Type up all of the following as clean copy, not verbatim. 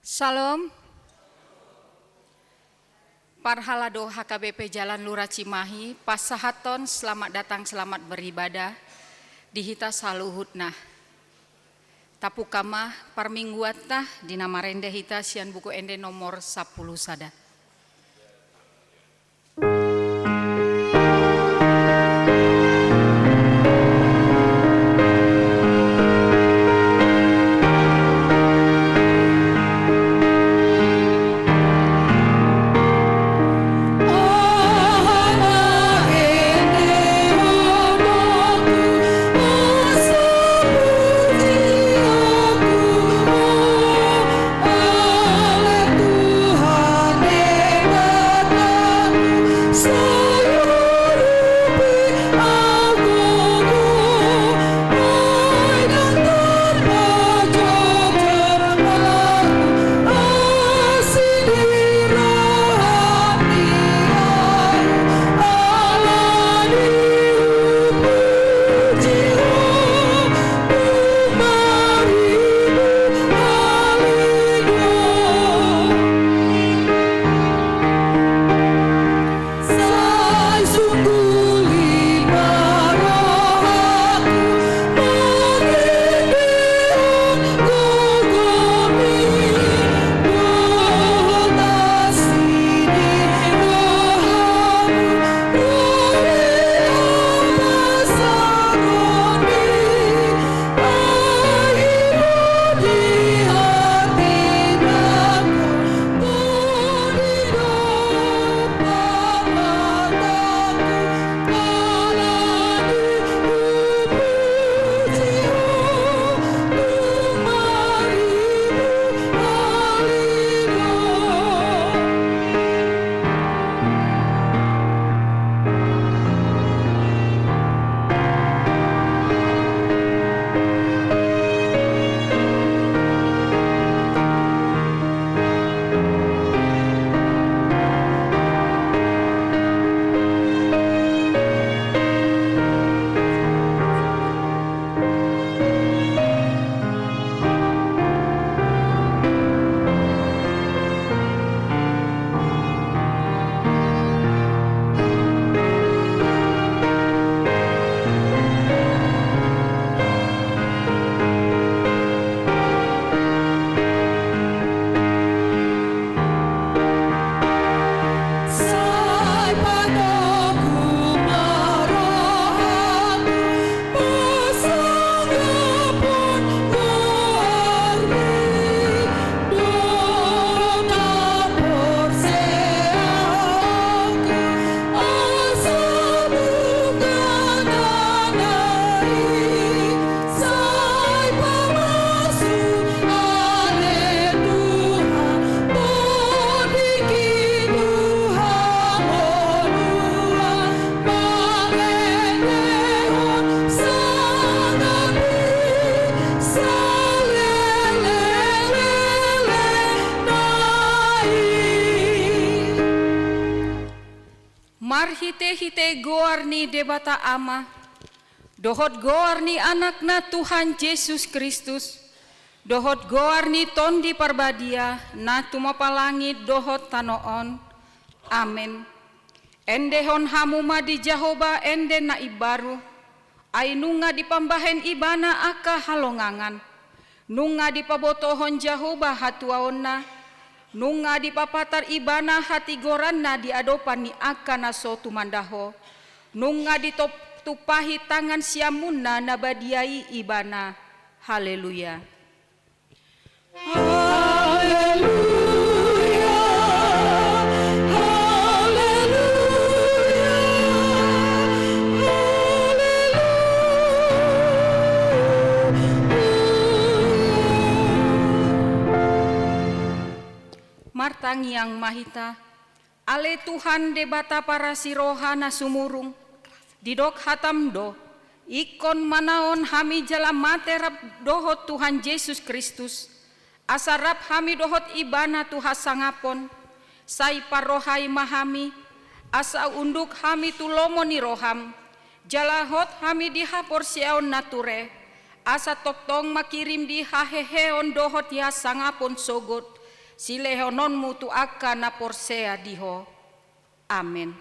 Salam. Parhalado HKBP Jalan Lurah Cimahi, Pasahaton, selamat datang, selamat beribadah. Dihita saluhutna. Tapukama parmingguatna dina marende hita sian buku ende nomor 10 sada. Hite goarni debata ama, dohot goarni anakna Tuhan Yesus Kristus, dohot goarni tondi parbadia, na tumapalangit dohot tanoon, amin. Endehon hamuma di Jahoba ende na ibaru, ay nunga di pambahen ibana aka halongangan, nunga di pabotohon Jahoba hatuaonna, nunga di papatar ibana hati goranna di adopan ni akana so tumandaho, nunga di tupahi tangan siamunna nabadiai ibana. Haleluya. Haleluya. Martang yang mahita, ale Tuhan debata para sirohana sumurung, didok hatam do, ikon manaon hami jala materap dohot Tuhan Yesus Kristus, asarap hami dohot ibana Tuhan sangapon, sai parohai mahami, asa unduk hami tulomo ni roham, jalahot hami dihapor siaon nature, asa toktong makirim di haheheon dohot ya sangapon sogot, silehononmu tu aka na porsea diho. Amen.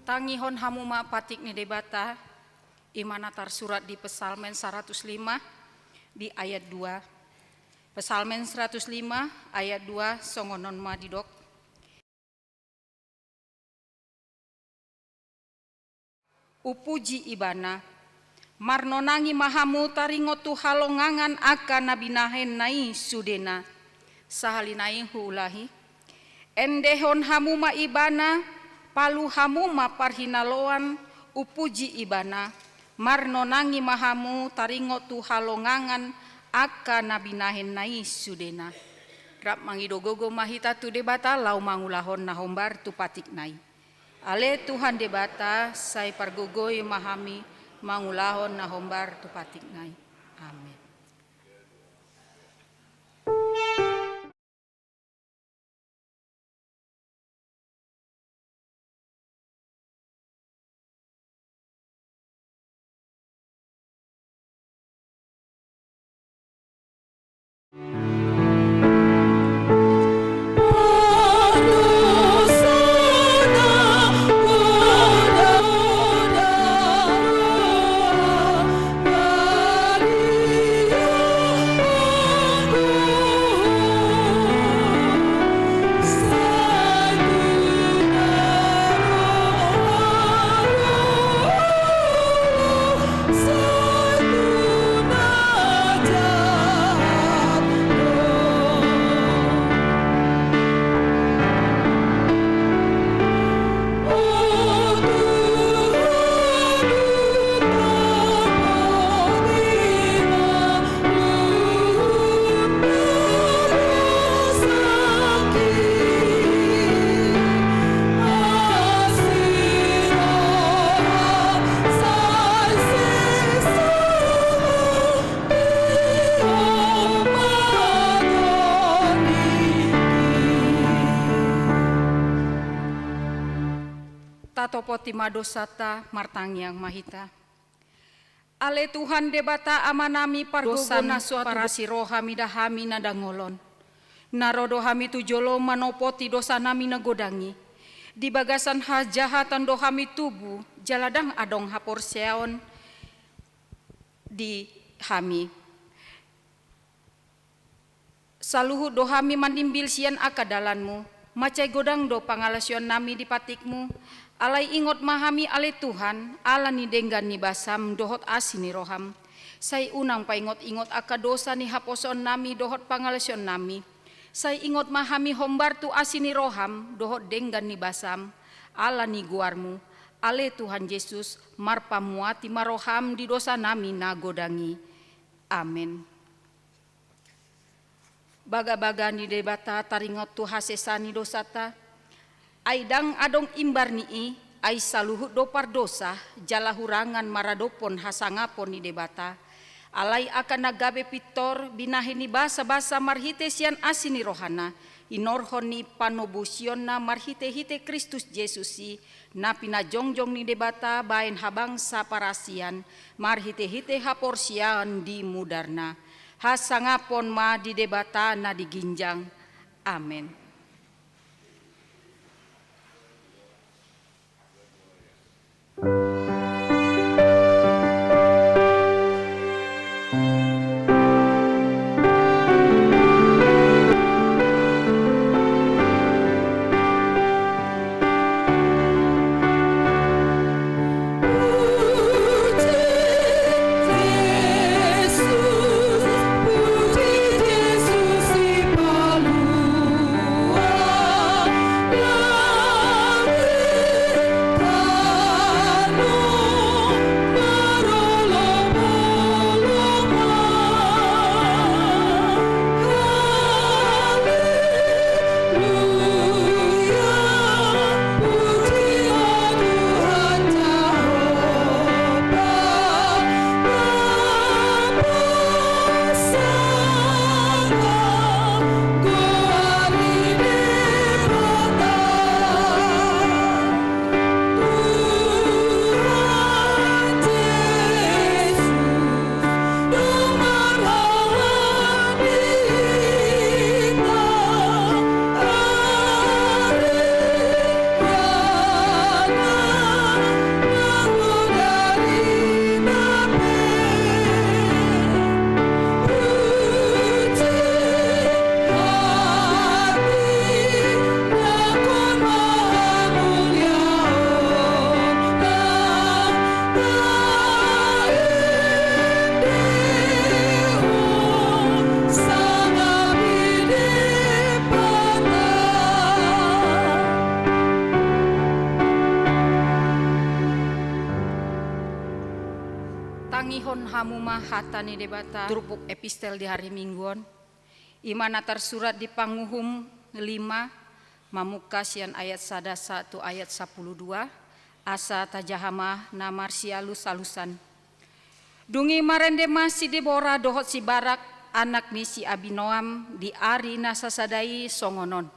Tangihon hamuma patik ni debata imanatar surat di Pesalmen 105 di ayat 2. Pesalmen 105 ayat 2 songonon madidok. Upuji ibana marnonangi mahamu taringotu halongangan akan nabinahen nai sudena sahalinai huulahi endehon hamuma ibana palu hamuma parhinaloan upuji ibana marnonangi mahamu taringotu halongangan aka nabinahen nai sudena. Rap mangidogogo mahita tu debata lau mangulahon nahombar tu patik nai. Ale Tuhan debata sai pargogoi mahami mangulahon nahombar tu patik nai. Amin. Tatopo timadosata martangyang mahita. Ale Tuhan debata amanami pargogona para sirohami dahami nadangolon. Narodo hami tujolo manopoti dosa nami nagodangi. Di bagasan hajahatan dohami tubuh jaladang adong haporseon di hami. Saluhu dohami mandimbil sian akadalanmu. Macai godang do pangalasion nami di patikmu. Alai ingot mahami ale Tuhan, ala ni denggan ni basam dohot asini roham. Sai unang paingot-ingot aka dosa ni haposon nami dohot pangalasion nami. Sai ingot mahami hombar tu asini roham dohot denggan ni basam. Ala ni guarmu, ale Tuhan Yesus marpamuati maroham di dosa nami nagodangi. Amin. Baga-baga ni debata taringot tu hasesani dosata. Aidang adong imbar nii, ai saluhut dopar dosa, jala hurangan maradopon hasangapon ni debata. Alai akan nagabe pitor binahini basa-basa marhite sian asini rohana, inorhon ni panobusion na marhite-hite Kristus Jesusi na pinajongjong ni debata bain habang sa parasian marhite-hite haporsian di mudarna hasangapon ma di debata na diginjang. Amen. Tangihon hamuma hatani debata turupuk epistel di hari Mingguan imana tersurat di Panguhum 5 mamuka sian ayat 1 ayat 12 asa tajahama na marsialus salusan dungi marende masih Debora dohot si Barak anak misi Abinoam di ari nasasadai songonon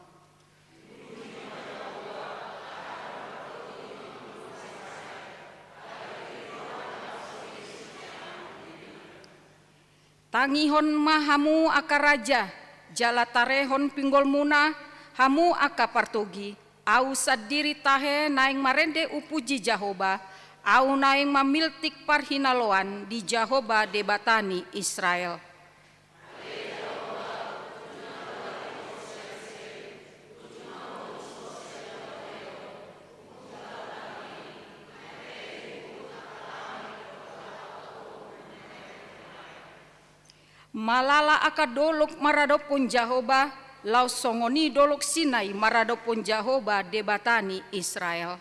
tangihon mahamu aka raja jalatarehon pinggol muna hamu aka partogi au sadiri tahe naing marende upuji Jahoba au naing mamiltik parhinaloan di Jahoba debatani Israel. Malala aka dolok maradopon Jahoba lau songoni dolok Sinai maradopon Jahoba debatani Israel.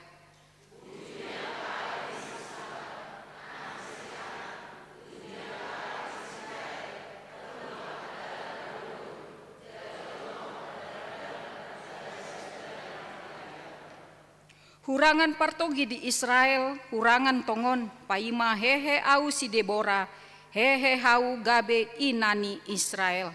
Hurangan partogi di Israel, hurangan tongon, paima hehe au si Debora, hehe hau gabe inani Israel.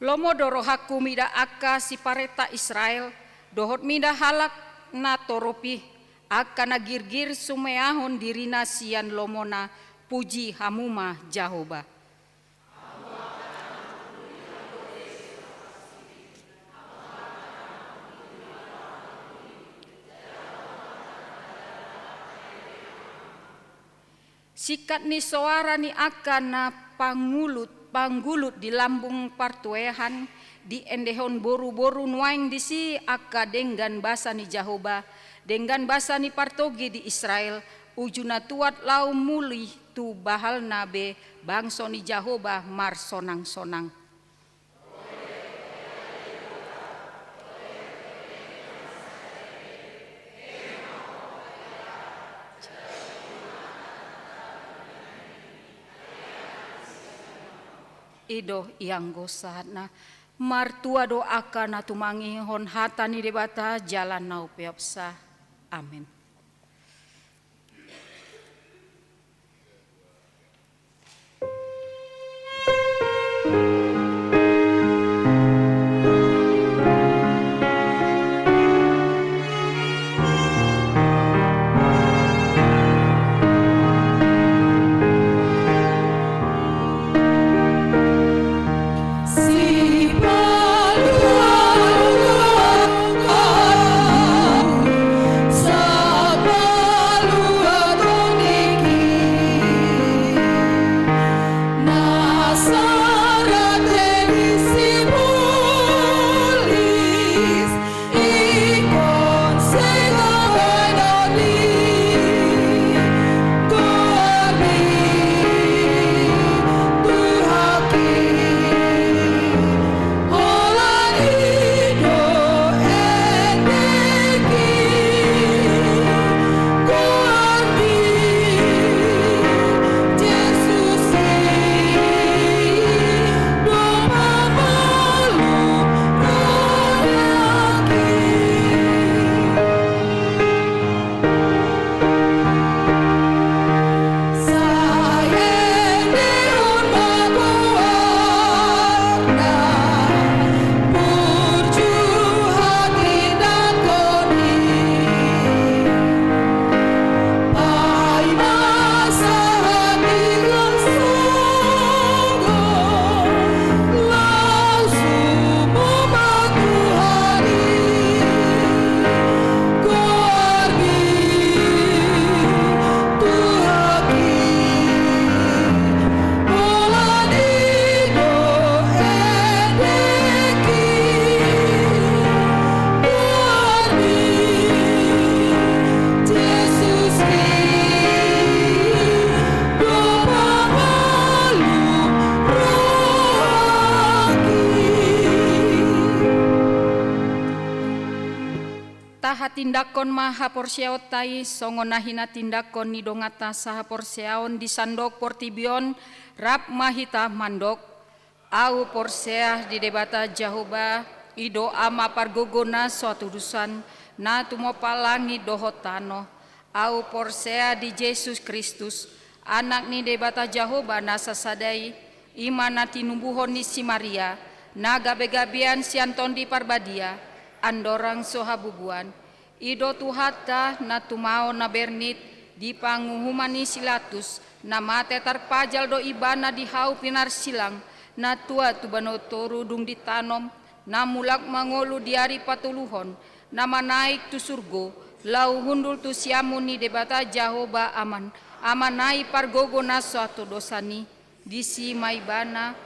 Lomo doro haku mida aka si pareta Israel, dohot mida halak na toropi, aka na girgir sumeahon dirina sian lomona, puji hamuma Jahoba. Sikat ni soara ni akan na panggulut di lambung partuehan di endehon boru-boru nuaing di si aka denggan basa ni Jahoba denggan basa ni partogi di Israel ujuna tuat lau muli tu bahal nabe bangso ni Jahoba mar sonang-sonang. Ido yang gosana Martua doakan natumangi hon hatani debata jalan nau peopsa. Amin. Tindakon maha porsiaot tai songonahina tindakon ni dongata saha porsiaon di sandok portibion rap mahita mandok au porsea di debata jahoba ido ama pargogona suatu dusan na tumo palangi dohotano au porsea di Yesus Kristus anak ni debata jahoba na sasadai imana tinumbuhon ni si Maria na gabe-gabean sianton di parbadia andorang sohabubuan ido tuhata na tumao na bernit di panguhumani silatus na mate tarpajal do ibana di hau pinar silang na tua tubano toru dung ditanom na mulak mangolu diari patuluhon na manaik tu surgo lau hundul tu siamuni debata jahoba amanai pargogo na suatu dosani disi maibana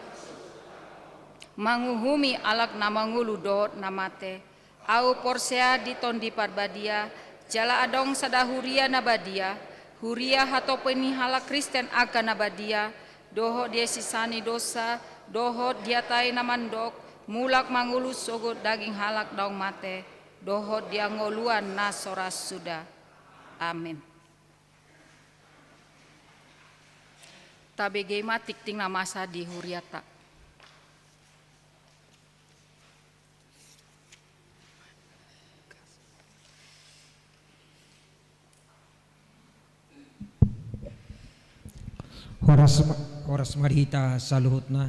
manguhumi alak na mangulu do na mate au porsea di tondi parbadia jala adong sadahuria nabadia huria hatopeni hala Kristen akan nabadia doho dia sisani dosa doho dia tai namandok mulak mangulu sogo daging halak daung mate doho dia ngoluan nasoras sudah. Amin. Tabege matik ting namasa di huriata Horas marita saluhutna.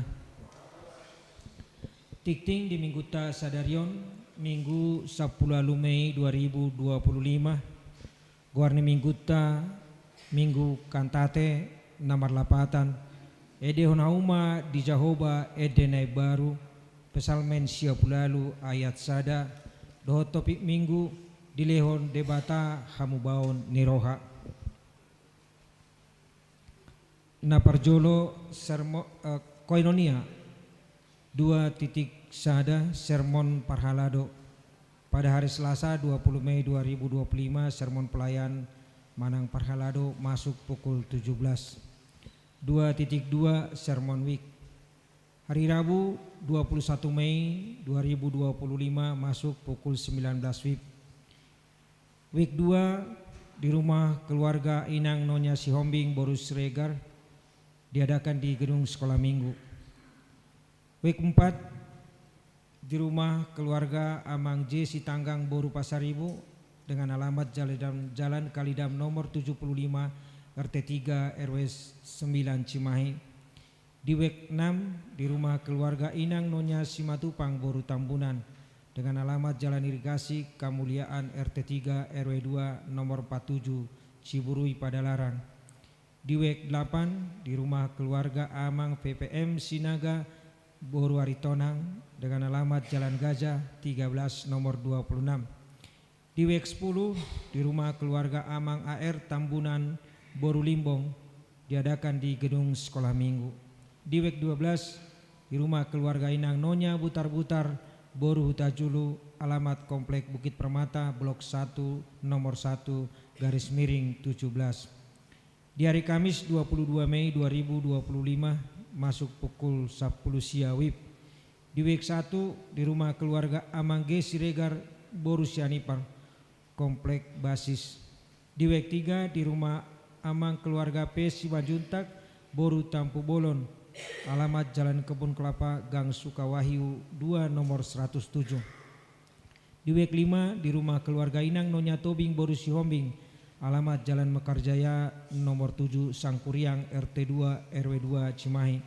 Tikting di minggu ta sadarion minggu 10 Mei 2025 guarni minggu ta minggu kantate nomor 8 ede honauma di Jahoba ede nai baru pesalmen siapulalu ayat sada doho topik minggu di lehon debata hamubaon niroha na parjolo koinonia 2.1 sermon parhalado pada hari Selasa 20 Mei 2025 sermon pelayan Manang Parhalado masuk pukul 17. 2.2 sermon week hari Rabu 21 Mei 2025 masuk pukul 19 WIB. Week 2 di rumah keluarga Inang Nonya Sihombing Borus Regar diadakan di gedung sekolah minggu. Week 4 di rumah keluarga Amang J. Sitanggang Boru Pasaribu dengan alamat Jalan Kalidam nomor 75 RT 3 RW 9 Cimahi. Di WEK 6 di rumah keluarga Inang Nonya Simatupang Boru Tambunan dengan alamat Jalan Irigasi Kamuliaan RT 3 RW 2 nomor 47 Ciburui Padalarang. Di WEK 8 di rumah keluarga Amang VPM Sinaga Boru Aritonang dengan alamat Jalan Gajah 13 nomor 26. Di WEK 10 di rumah keluarga Amang AR Tambunan Boru Limbong diadakan di gedung sekolah minggu. Di WEK 12 di rumah keluarga Inang Nonya Butar-Butar Boru Hutajulu alamat Komplek Bukit Permata Blok 1 nomor 1 garis miring 17. Di hari Kamis 22 Mei 2025 masuk pukul 10 siang WIB. Di WEK 1 di rumah keluarga Amang G. Siregar Boru Sianipar Komplek Basis. Di WEK 3 di rumah Amang keluarga P. Simanjuntak Boru Tampu Bolon alamat Jalan Kebun Kelapa Gang Sukawahyu 2 nomor 107. Di WEK 5 di rumah keluarga Inang Nonya Tobing Boru Sihombing alamat Jalan Mekarjaya nomor 7 Sangkuriang RT 2 RW 2 Cimahi.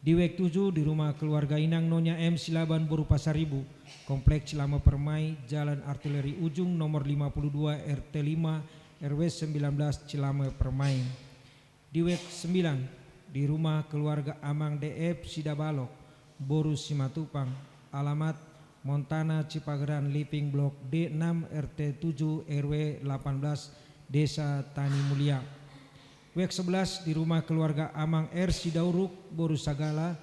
Di WEK 7 di rumah keluarga Inang Nonya M. Silaban Boru Pasaribu Komplek Cilama Permai Jalan Artileri Ujung nomor 52 RT 5 RW 19 Cilama Permai. Di WEK 9 di rumah keluarga Amang DF Sidabalok Boru Simatupang alamat Montana Cipageran Living Blok D6 RT 7 RW 18 Desa Tani Mulia. WEK 11 di rumah keluarga Amang R. Sidauruk Boru Sagala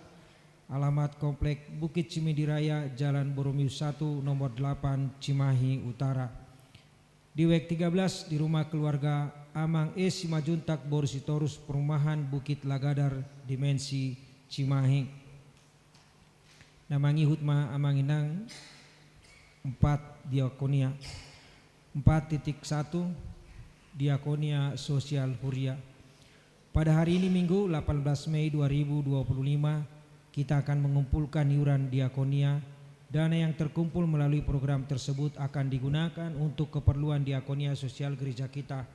alamat Komplek Bukit Cimidiraya Jalan Boromiu 1 nomor 8 Cimahi Utara. Di WEK 13 di rumah keluarga Amang E. Simajuntak Boru Sitorus Perumahan Bukit Lagadar Dimensi Cimahi. Namangi Hutma Amang Inang 4 Diakonia 4.1 Diakonia Sosial Huria. Pada hari ini Minggu 18 Mei 2025 kita akan mengumpulkan iuran diakonia. Dana yang terkumpul melalui program tersebut akan digunakan untuk keperluan diakonia sosial gereja kita.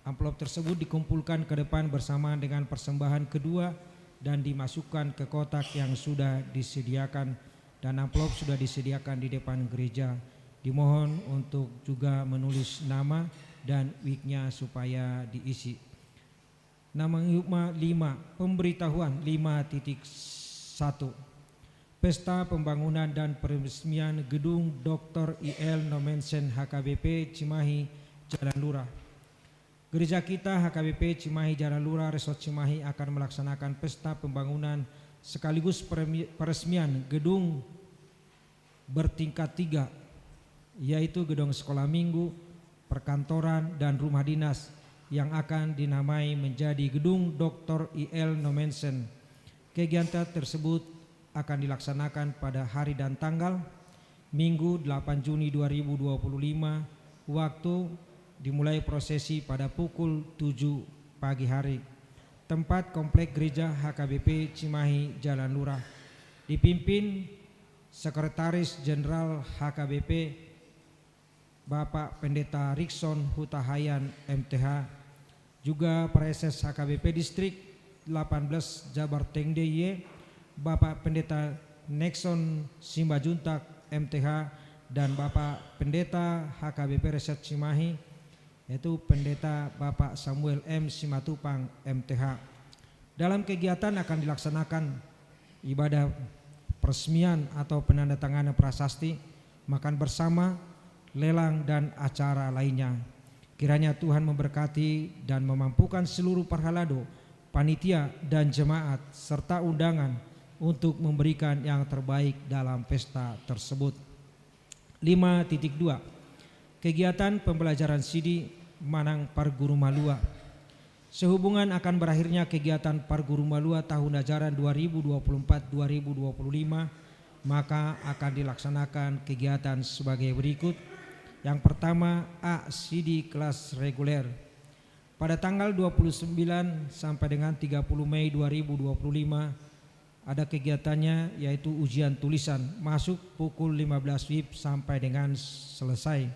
Amplop tersebut dikumpulkan ke depan bersamaan dengan persembahan kedua dan dimasukkan ke kotak yang sudah disediakan, dan amplop sudah disediakan di depan gereja. Dimohon untuk juga menulis nama dan wiknya supaya diisi. Nama Hukma 5 pemberitahuan 5.1 Pesta Pembangunan dan Peresmian Gedung Dr. IL Nomensen HKBP Cimahi Jalan Lurah. Gereja kita HKBP Cimahi Jalan Lurah Resort Cimahi akan melaksanakan pesta pembangunan sekaligus peresmian gedung bertingkat 3, yaitu gedung sekolah minggu, perkantoran dan rumah dinas yang akan dinamai menjadi Gedung Dr. IL Nomensen. Kegiatan tersebut akan dilaksanakan pada hari dan tanggal Minggu 8 Juni 2025. Waktu dimulai prosesi pada pukul 7 pagi hari. Tempat Komplek Gereja HKBP Cimahi Jalan Lurah. Dipimpin Sekretaris Jenderal HKBP Bapak Pendeta Rikson Hutahayan MTH, juga Preses HKBP Distrik 18 Jabar Teng DIY Bapak Pendeta Nexon Simbajuntak MTH, dan Bapak Pendeta HKBP Reset Cimahi yaitu Pendeta Bapak Samuel M. Simatupang MTH. Dalam kegiatan akan dilaksanakan ibadah peresmian atau penandatanganan prasasti, makan bersama, lelang dan acara lainnya. Kiranya Tuhan memberkati dan memampukan seluruh parhalado, panitia dan jemaat serta undangan untuk memberikan yang terbaik dalam pesta tersebut. 5.2 Kegiatan pembelajaran Sidi Manang Parguru Malua. Sehubungan akan berakhirnya kegiatan Parguru Malua tahun ajaran 2024-2025, maka akan dilaksanakan kegiatan sebagai berikut. Yang pertama, A. Sidi kelas reguler. Pada tanggal 29 sampai dengan 30 Mei 2025 ada kegiatannya yaitu ujian tulisan masuk pukul 15 WIB sampai dengan selesai.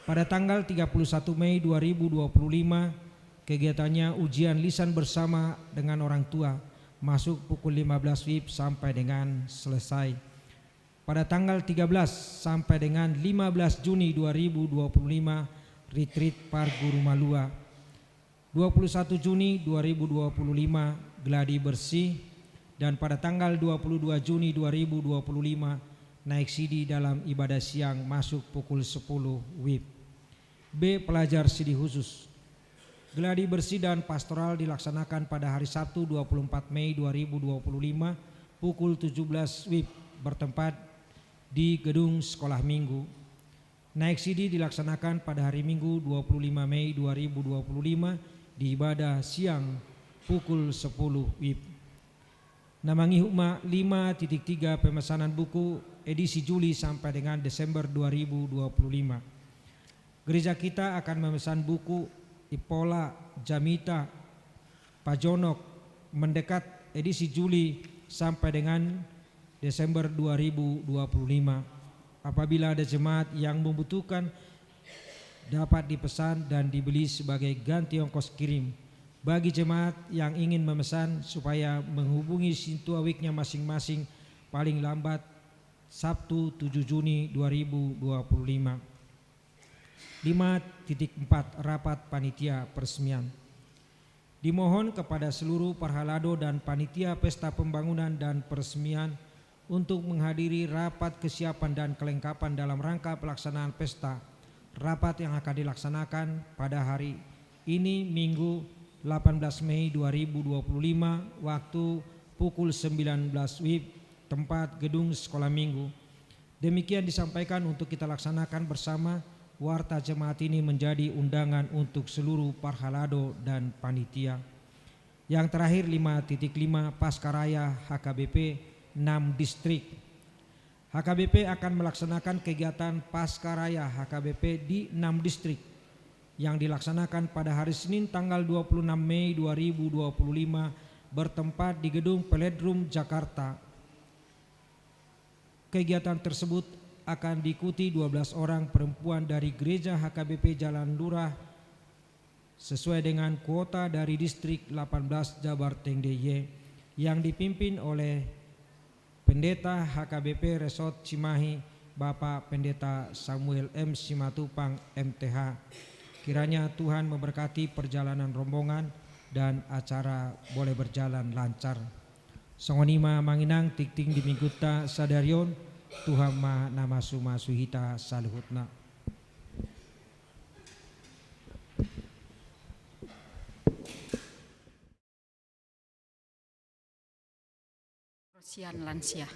Pada tanggal 31 Mei 2025 kegiatannya ujian lisan bersama dengan orang tua masuk pukul 15 WIB sampai dengan selesai. Pada tanggal 13 sampai dengan 15 Juni 2025 retreat Par Guru Malua. 21 Juni 2025 gladi bersih, dan pada tanggal 22 Juni 2025 naik sidi dalam ibadah siang masuk pukul 10 WIB. B. Pelajar sidi khusus. Gladi bersih dan pastoral dilaksanakan pada hari Sabtu 24 Mei 2025 pukul 17 WIB bertempat di gedung sekolah minggu. Naik sidi dilaksanakan pada hari Minggu 25 Mei 2025 di ibadah siang pukul 10 WIB. Namangi Hukma 5.3 pemesanan buku edisi Juli sampai dengan Desember 2025. Gereja kita akan memesan buku Ipola, Jamita, Pajonok mendekat edisi Juli sampai dengan Desember 2025. Apabila ada jemaat yang membutuhkan dapat dipesan dan dibeli sebagai ganti ongkos kirim. Bagi jemaat yang ingin memesan supaya menghubungi sintuawiknya masing-masing paling lambat Sabtu 7 Juni 2025. 5.4 Rapat Panitia Peresmian. Dimohon kepada seluruh parhalado dan panitia pesta pembangunan dan peresmian untuk menghadiri rapat kesiapan dan kelengkapan dalam rangka pelaksanaan pesta. Rapat yang akan dilaksanakan pada hari ini Minggu 18 Mei 2025 waktu pukul 19 WIB tempat gedung sekolah minggu. Demikian disampaikan untuk kita laksanakan bersama. Warta jemaat ini menjadi undangan untuk seluruh parhalado dan panitia. Yang terakhir 5.5 Pascaraya HKBP 6 distrik. HKBP akan melaksanakan kegiatan Pascaraya HKBP di 6 distrik yang dilaksanakan pada hari Senin tanggal 26 Mei 2025 bertempat di Gedung Peledrum Jakarta. Kegiatan tersebut akan diikuti 12 orang perempuan dari Gereja HKBP Jalan Lurah sesuai dengan kuota dari distrik 18 Jabar Tengdeye yang dipimpin oleh Pendeta HKBP Resort Cimahi Bapak Pendeta Samuel M. Simatupang MTH. Kiranya Tuhan memberkati perjalanan rombongan dan acara boleh berjalan lancar. Songonima manginang tikting di mingguta sadarion Tuhan ma nama suma suhita saluhutna. Rosian lansia.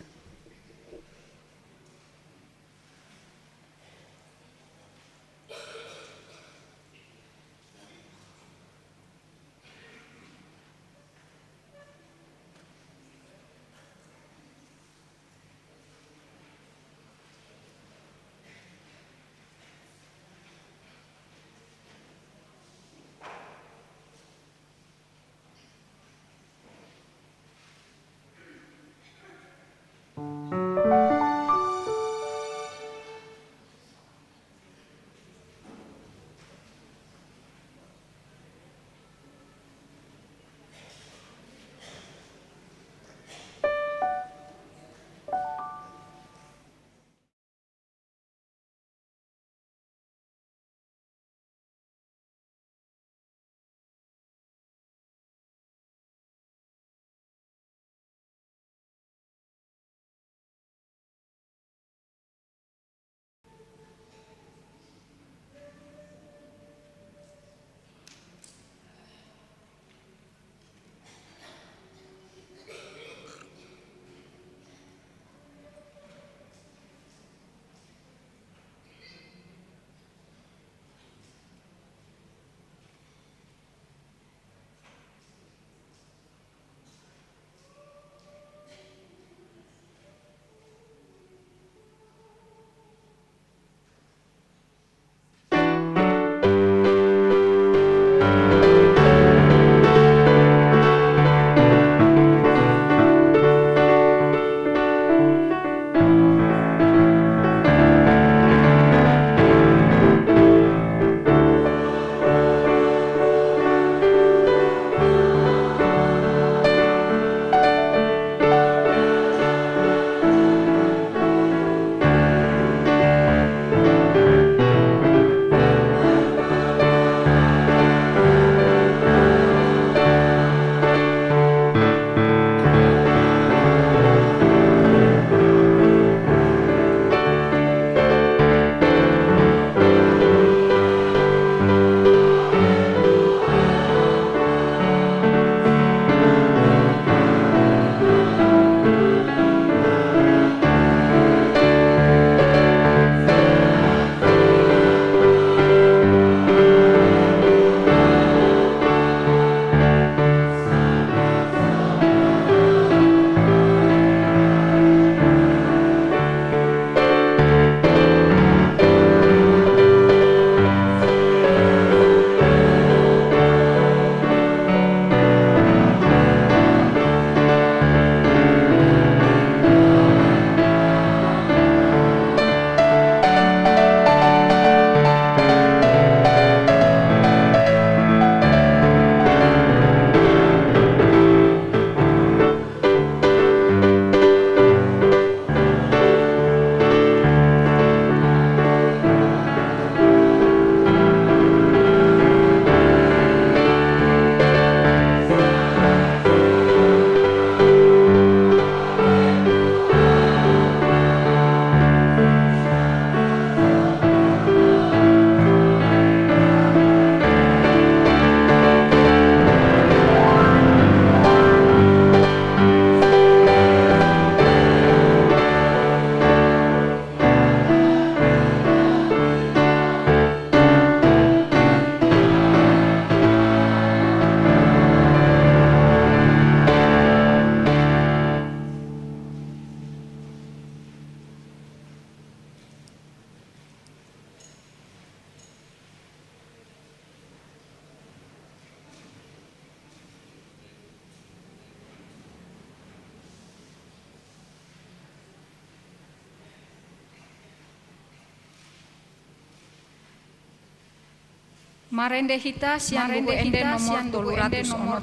Marende hita siang buku ende nomor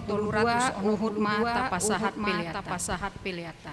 toluratus Uhud mata pasahat piliata.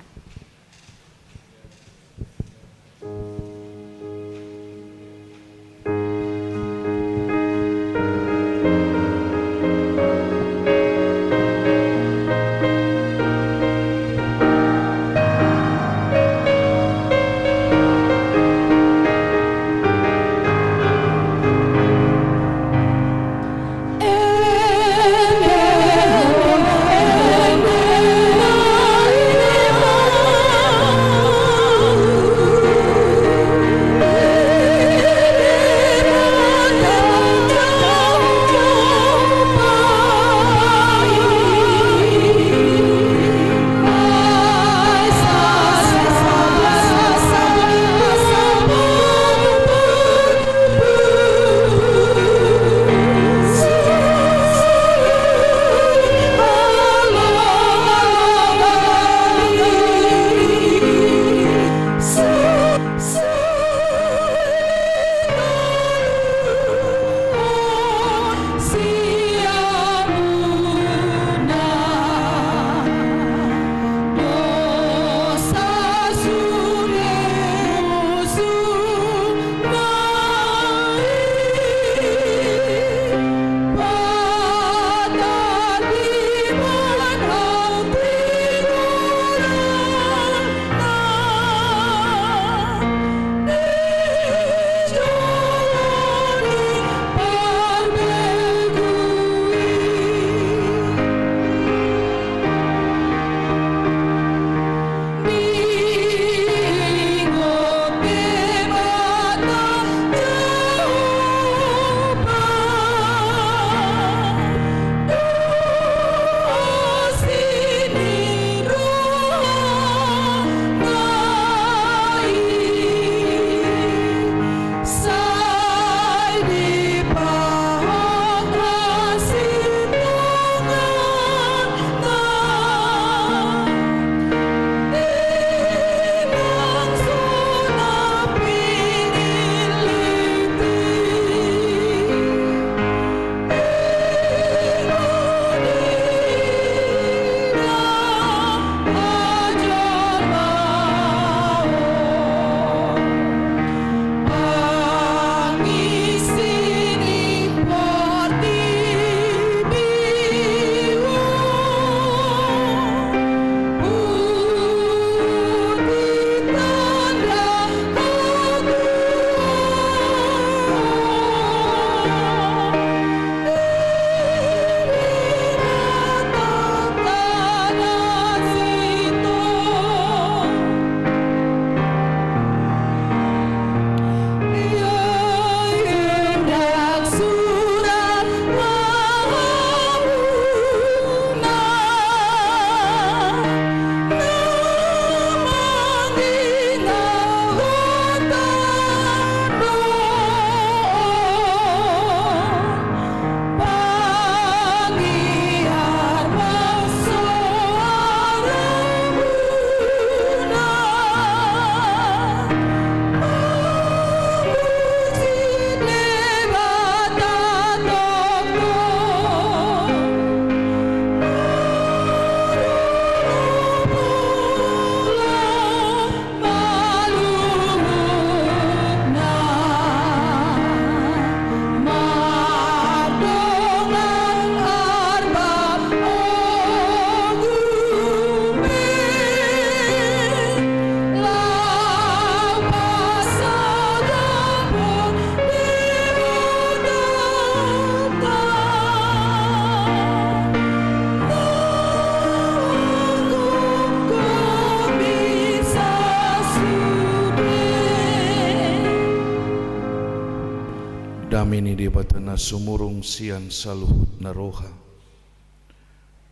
Damini di batana sumurung sian saluhut naroha.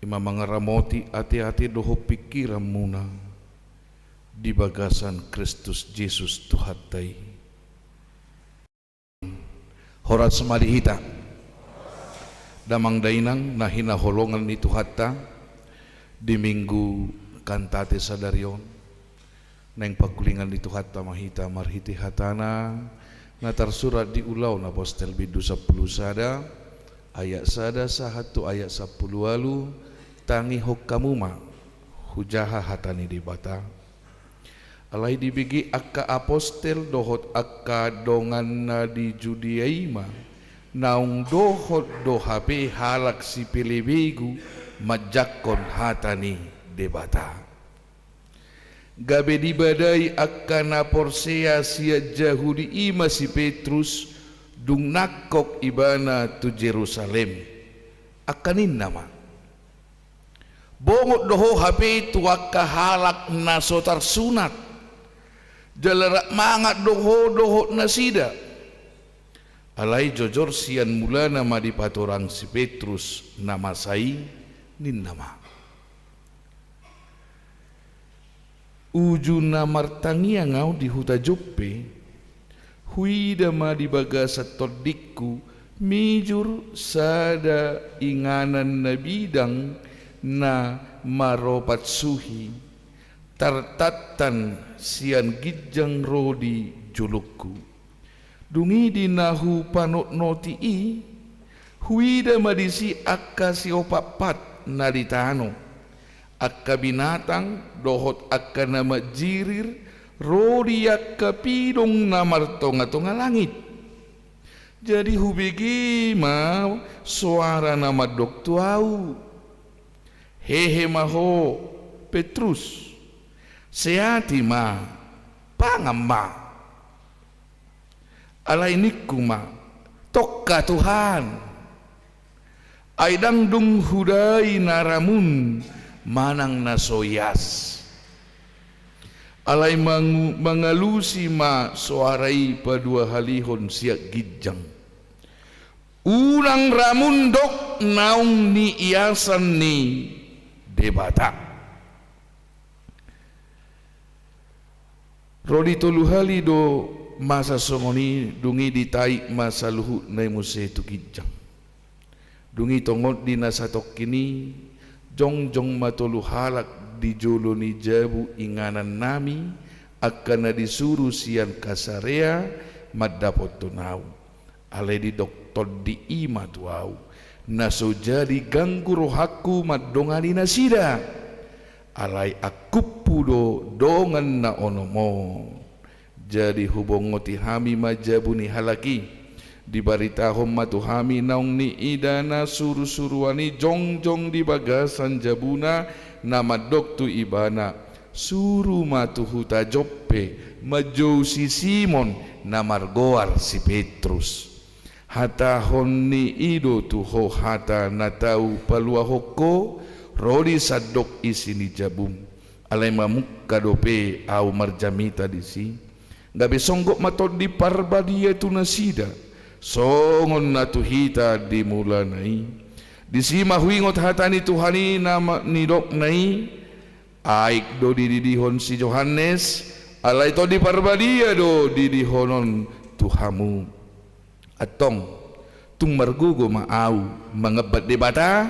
Ima mangaramoti ati-ati doho pikiran muna di bagasan Kristus Yesus Tuhatai. Horat semalihita damang dainang nahina holongan ni Tuhatta di minggu kantate sadarion neng pagulingan ni Tuhatta mahita marhiti hatana na tersurat di ulau na postel bidu 10 sada ayat sada sahatu ayat 10 lalu tangi hokamuma hujaha hatani dibata alai dibigi akka apostel dohot akka dongan na di Judiaima naung dohot dohape halak si pilibegu majakon hatani debata gabe di badai akan porsea sia Jahudi ima si Petrus dung nakok ibana tu Jerusalem akanin nama bongot doho hape tu akka halak nasotar sunat jalarak mangat doho nasida alai jojor sian mula nama di patorang si Petrus nama sai nin nama ujuna martangia ngau di huta Joppe hui dama di bagasa todikku mijur sada inganan na bidang na maropat suhi tartatan sian gijang rodi julukku dungi di nahu panot noti i hui dama di si akka si opapat na ditano akka binatang dohot akka nama jirir rodi akka pidong namartonga-tonga langit jadi hubigi mau suara nama doktuau hehe maho Petrus seati ma pangamma alai nikuma tokka Tuhan aidang dung hudai naramun manang nasoyas alai mengalusi ma suarai padua halihon siak gijang ulang ramun dok naung ni iasan ni debata rodi toluhali do masa songoni dungi ditai masa luhu nai muse tu gijang dungi tongot di nasatok kini jong matolu halak di jolo ni jabu inganan nami akan disuruh sian kasarea madapot tunau ale di doktor di ima tuau naso jadi ganggu rohaku madongani nasida alai aku pudo dongan na onomo jadi hubongoti hami majabu ni halaki dibaritahom matuhami naung ni idana suru-suruani jong di bagasan jabuna nama doktu ibana suru matuhuta Joppe majau si Simon namargoar si Petrus hatahon ni ido tuho hata natau palua hoko rodi sadok isini jabum alai mamuk kadope au marjamita disi gabe songgok matod di parbadia tu nasida songon na tuhita di mula nai disima huingot hatani Tuhani nama nidok nai aik do didihon si Yohanes alai to di parbadia do didihonon Tuhamu atong tung margugo maau mangebat debata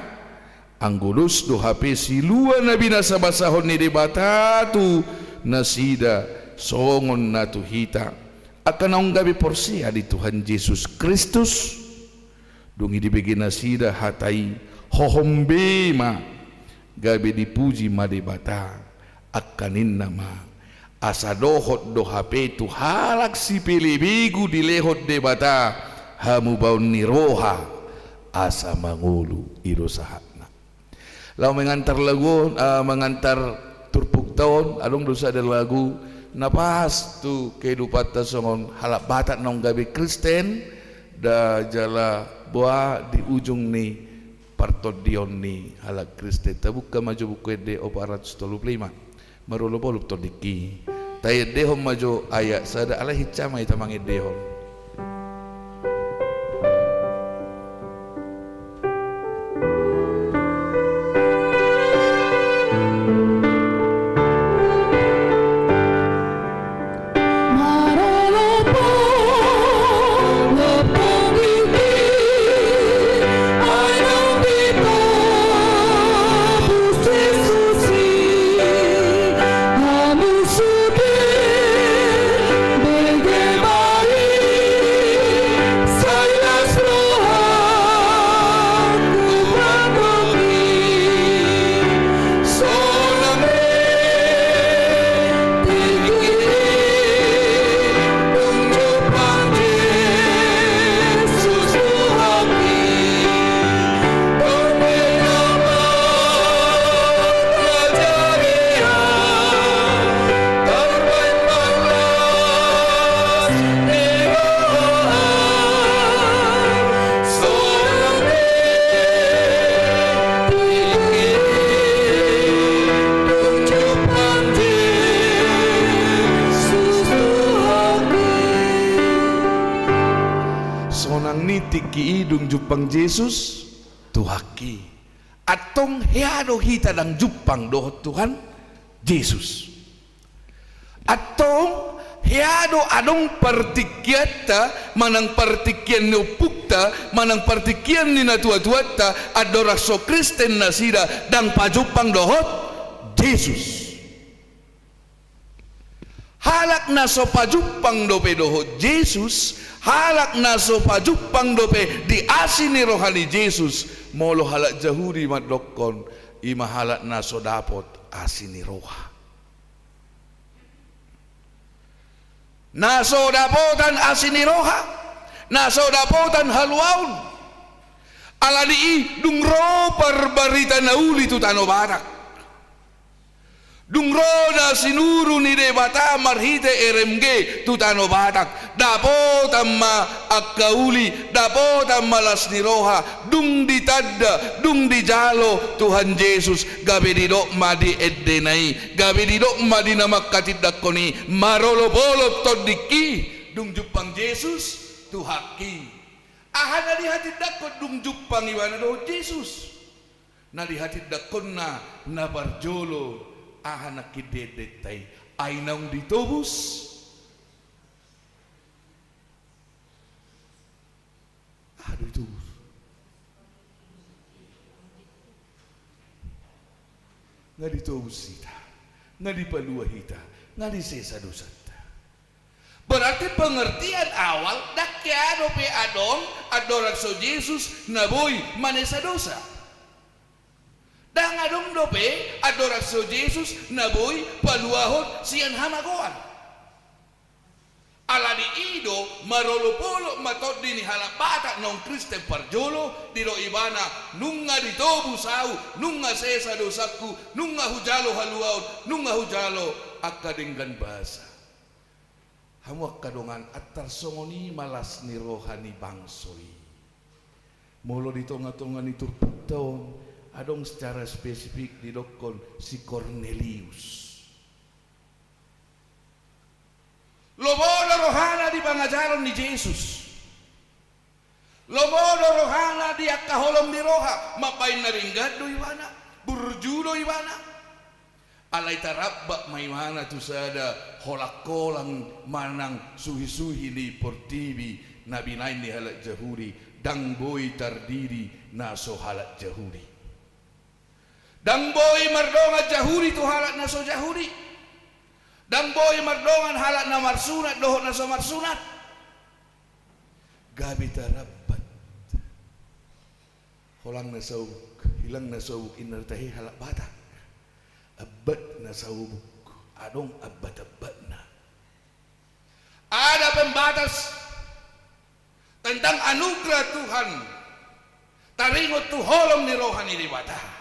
anggulus do hape silua na binasabasahon ni debata tu nasida songon na tuhita akan ang gabi porsia di Tuhan Yesus Kristus dungi dibigin nasida hatai hohombe ma gabi dipuji madebata akanin nama asa dohot dohape tu halak si pilibigu dilehot debata hamu baun ni roha asa mangulu irosahakna lau mengantar lagu mengantar turpuk tahun adong dosa ada lagu napas tu kehidupan tasongon halap batat nong gabi Kristen da jala boa di ujung ni partodion ni halak Kristen tabuka maju buku de 435 marulo bolup todiki tay dehom maju ayat sada ala hicama ita mangi dehom Bye. alani dung jupang Jesus tuhaki atong heado hita dang jupang dohot Tuhan Jesus atong heado adong partikyata manang partikyan ni upukta manang partikyan ni natuatuata adoraso Kristen na sida dang pajupang dohot Jesus halak na so pajupang dope dohot Jesus halak na so pajupang dope di asin ni rohani Jesus molo halak jahuri madokon ima halak na so dapot asin ni roha naso dapotan asin ni roha naso dapotan haluaun aladi dungro parbarita na uli tu tano barak dungro na sinuru ni debata marhite RMG tu tano batak dapotan ma akauli dapotan malas ni roha dung ditadda dung dijalo Tuhan Yesus gabi didok madi eddenai gabi didok madi namak katidakoni marolo bolot todiki dung jupang Yesus tuhaki ahana di hati dakon dung jupang iwana do Jesus na di hati dakon na barjolo ahana kidedetai ainang ditobus aduh ditobus nga ditobus kita nga dipalua hita nga disesa dosata berarti pengertian awal dakyado pe adong adorakso Jesus na boy manesa dosa dang adong dope adorakso Jesus na boy paluahon siyan hamagoan aladi ido marolopolo matod ni halapata nong Kristen parjolo diro ibana nunga ditobu sau nunga sesa dosaku nunga hujalo haluaon nunga hujalo akadenggan bahasa hamu akadongan atar songoni malas ni rohani bangsoi molo ditonga-tonga ni turputong adong secara spesifik didokon si Cornelius lobodo rohana di pangajaran ni Jesus lobodo rohana di akaholom di roha mapain na ringgad do iwana burjudo iwana alay tarabba maimana tu sada holakolang manang suhi-suhi ni portibi nabinain ni halak jahuri dang boy tardiri naso halak jahuri dang boy mardonga jahuri tu halak naso jahuri dang boy mardongan halak na marsunat dohot naso marsunat gabi tarabat holang na saubuk hilang na saubuk inartahi halak bata abad na saubuk adong abad na ada pembatas tentang anugerah Tuhan taringot tu holom ni rohani di bata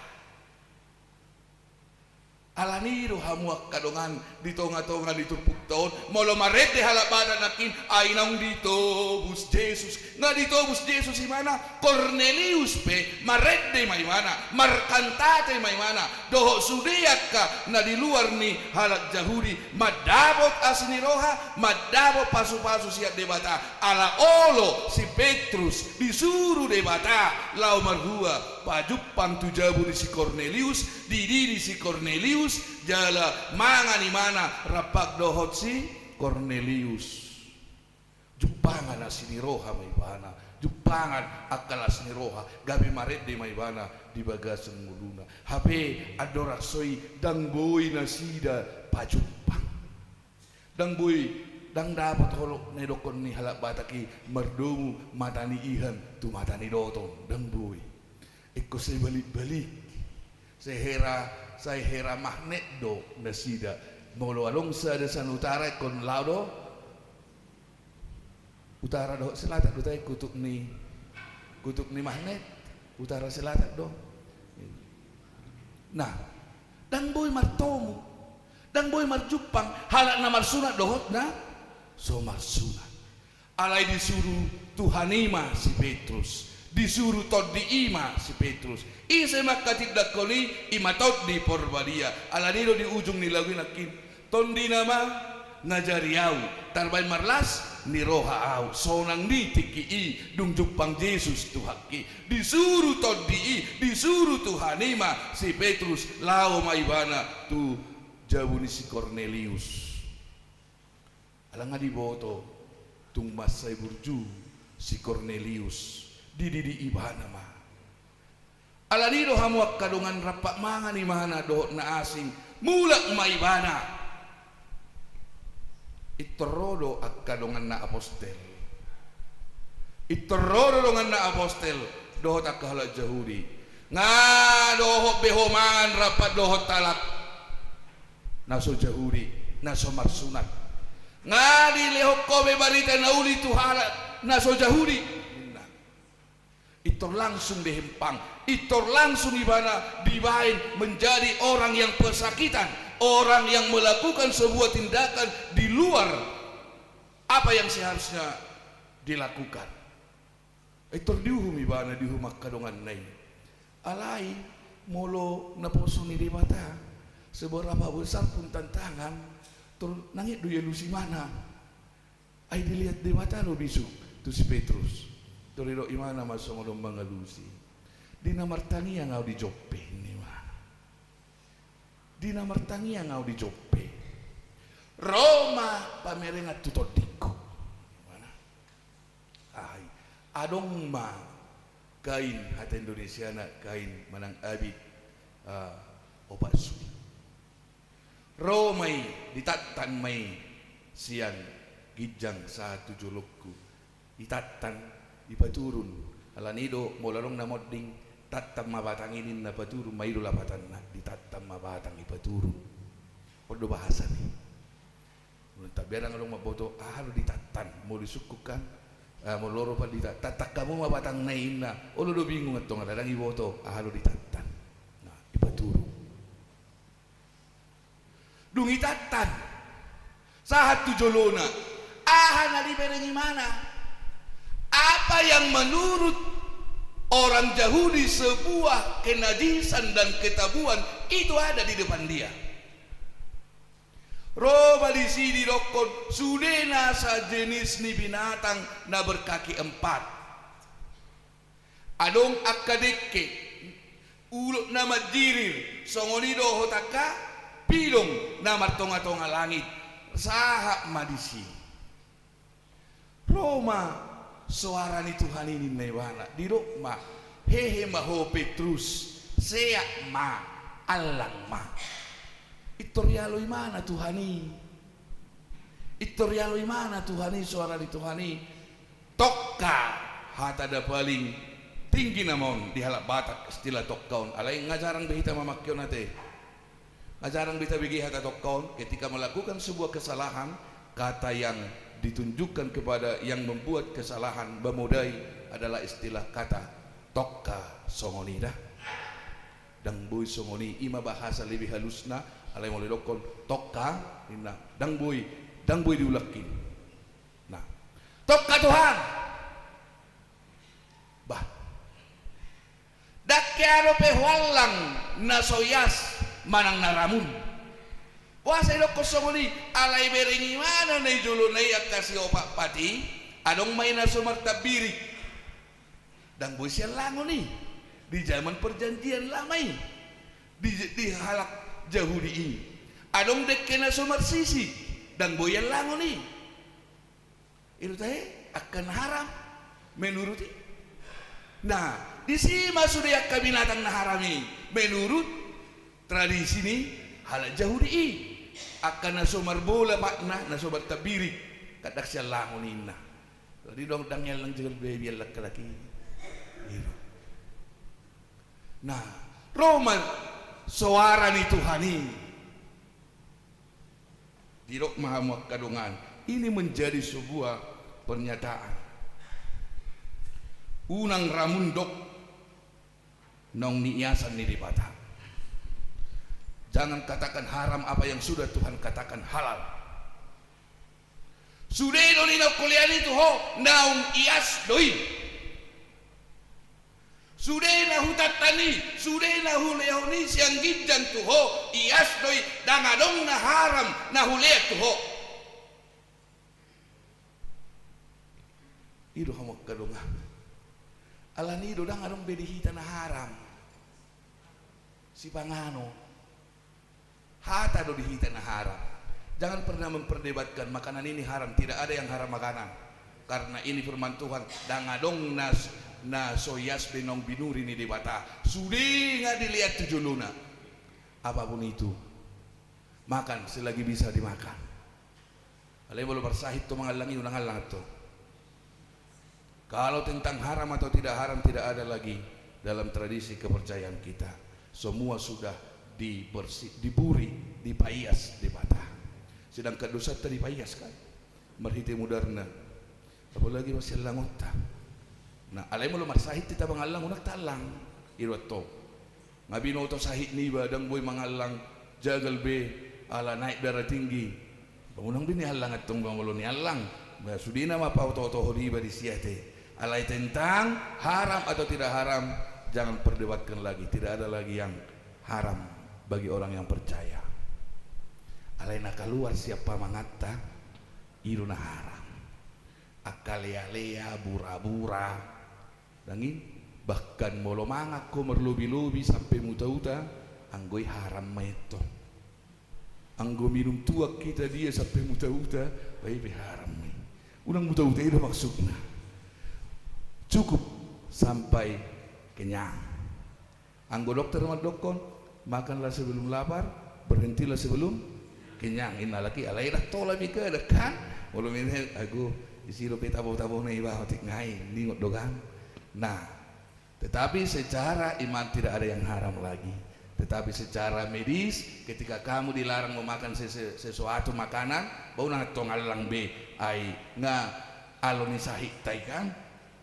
alani rohamuak kadongan ditonga-tonga ditupuk taon molo marete halabada nakin ainang ditobus Jesus nga ditobus Jesus imana Cornelius pe marete maimana markantate maimana doho sudiak ka na di luar ni halak jahudi madabot asni roha madabot pasu-pasu siap debata ala olo si Petrus disuruh debata lau marhua pajupang tujabu di si Cornelius didiri si Cornelius jala mangan imana rapak dohot si Cornelius jupangan asini roha maibana jupangan akal asini roha gabi maret de maibana di bagasan muluna hape adoraksoi dang boy nasida pajupang dang boy dang dapat holok nedokon ni halak bataki merdomu matani ihan tu matani doton dang boy ikut saya balik-balik saya hera magnet do nasida molo along sa desan utara kon laudo utara do selatan do tay kutuk ni magnet utara selatan do nah dan boy martomu dan boy marjupang halak na marsunat dohot na so marsunat alai disuruh Tuhanima si Petrus disuruh tod di ima si Petrus ise makatid dakoli imatot di porbadia aladiro di ujung ni lagu nakin tondi nama ngajariau tarbay marlas ni roha au sonang ni tiki dung jupang Yesus Tuhaki disuruh todi disuruh Tuhanima si Petrus lao maibana tu jauh ni si Cornelius alang adi boto tung masai burju si Cornelius di ibana ma alanido hamuak kadungan rapak mangan ni mana dohot na asing mulak maibana itorodo ak kadungan na apostel itorodo dongan na apostel dohot ak kahala Yahudi nga dohot behomangan rapat dohot talak naso Yahudi naso marsunat nga di lehok kobe barita na uli tuhala naso Yahudi itor langsung dihempang itor langsung ibana dibain menjadi orang yang pesakitan, orang yang melakukan sebuah tindakan di luar apa yang seharusnya dilakukan. Itor diuhum ibana diuhum kadongan nai alai molo naposuni di mata seberapa besar pun tantangan tur nangit duya lusi mana ai dilihat di mata lo bisu tu si Petrus torido imana masong lo mangalusi dinamartangi yang ngau di jope ini mah dinamartangi yang ngau di jope Roma pamerenga tutodiko mana ai adong ma kain hata Indonesia na kain manang abit opat sui Romai ditatan mai siang gijang sa tujulukku ditatan ipaturun alanido molarong na modding tatam mabatanginin na paturun maido lapatan na ditatam mabatang ipaturun podo bahasa ni unta biarang along maboto lo ditatan mo disukukan mo loro pa ditat tatak kamu mabatang nain na lo bingung atong alang iboto lo ditatan na ipaturun dungitatan sahat tujolona na liberengi mana apa yang menurut orang Yahudi sebuah kenajisan dan ketabuan itu ada di depan dia. Roma di sini rokon sudena sa jenis ni binatang na berkaki empat adong akadeke ulok na majirir songonido hotaka pilong na martonga-tonga langit saha madisi Roma suara ni Tuhan ini newana di Roma hehe maho Petrus sea ma alang ma itorialoi mana Tuhani itorialoi mana Tuhani suara di Tuhani tokka hata ada paling tinggi namon di halak Batak istilah tokkaun alai ngajarang behita mamakyo nate ngajarang behita bigi hata tokkaun ketika melakukan sebuah kesalahan kata yang ditunjukkan kepada yang membuat kesalahan bamudai adalah istilah kata tokka songonida dang boy songoni ima bahasa lebih halusna alai mulai dokon tokka inna dang boy diulakin nah tokka Tuhan bah dakyaro pehwalang nasoyas manang naramun wasa ilo kosongoni alai berengi mana na julu na yakasi opak pati adong may na sumarta birik dan boy siya lango ni di zaman perjanjian lamai di halak Yahudi adong dekke na sumarsisi dan boy yang lango ni itu teh akan haram menuruti nah di sini masuk dia kabinatang na harami menurut tradisi ni halak Yahudi akan nasomar bola makna nasobar tabirik kadak siya langon inna jadi dong dangyal lang jagal baby laki-laki nah Roma suara ni Tuhani dirok mahamuak kadungan ini menjadi sebuah pernyataan unang ramundok nong niasan ni dipatah. Jangan katakan haram apa yang sudah Tuhan katakan halal. Sudah no nina kuliah itu ho naung ias doi. Sudah na hutatani, sudah na huleoni siang gijang tu ho ias doi dangadong na haram na huleat tu ho. kadonga. Alani dodang adong bedihita na haram. Si pangano. Hata do dihita na haram. Jangan pernah memperdebatkan makanan ini haram. Tidak ada yang haram makanan. Karena ini firman Tuhan. Dangadong na soyas benong binuri ni debata. Sudi nggak dilihat tujuh luna. Apapun itu. Makan selagi bisa dimakan. Alay boleh bersahid to mangalangi unang halang to. Kalau tentang haram atau tidak haram tidak ada lagi dalam tradisi kepercayaan kita. Semua sudah diburi, dipayas, dibata. Sedangkan dosa tadi payas kan. Merhiti mudarna. Apalagi masih langota. Nah, alay mo lumarsahit kita mangalang unak talang. Irot to. Ngabino to sahit ni badang boy mangalang jagal be ala naik darah tinggi. Bangunang bini halang at tong bangulo ni halang. Sudina mapauto-auto horiba di siyate. Alay tentang haram atau tidak haram jangan perdebatkan lagi. Tidak ada lagi yang haram bagi orang yang percaya. Alay na keluar siapa mangata iru na haram. Akalea-lea bura-bura. Dangin bahkan molo mangak ko merlubi-lubi sampai muta-uta anggoy haram maeto. Anggo minum tuak kita dia sampai muta-uta baik haram. Unang muta-uta itu maksudnya cukup sampai kenyang. Anggo dokter madokon makanlah sebelum lapar, berhentilah sebelum kenyang. Inalaki alailah tola bika dekan. Walau ini aku isiro petabo-tabo na iba hotik ngai ningot dogan. Nah, tetapi secara iman tidak ada yang haram lagi. Tetapi secara medis ketika kamu dilarang memakan sesuatu makanan, bau nang tongalang be ai nga aloni sahik tai kan,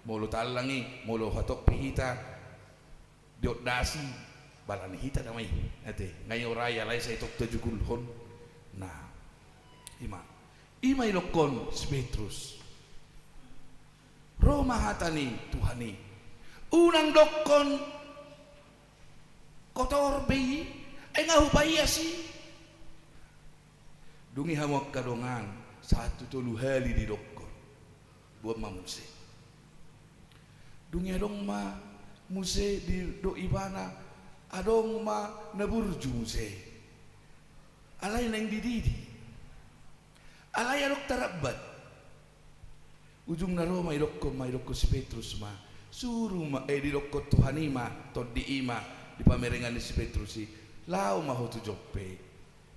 mulu talangi, mulu hatok pihita, diot dasi, balani hita damai, ate ngayo raya lai sa itok tujukulhon. Nah, ima ilokon Petrus, Roma hatani Tuhani, unang dokon kotor bayi, ay nga hupaya si. Dungi hamok kadongan, satu tolu hali di dokon, buat mamuse. Dungi adong ma muse di do ibana, adong ma naburju muse. Alay nang dididi, alay adok tarabat. Ujung na Roma idokon ma idokon si Petrus ma, suruh ma di dokon Tuhanima, tod di ima. Di pamerengan ni si Petrus si lau maho tu joppe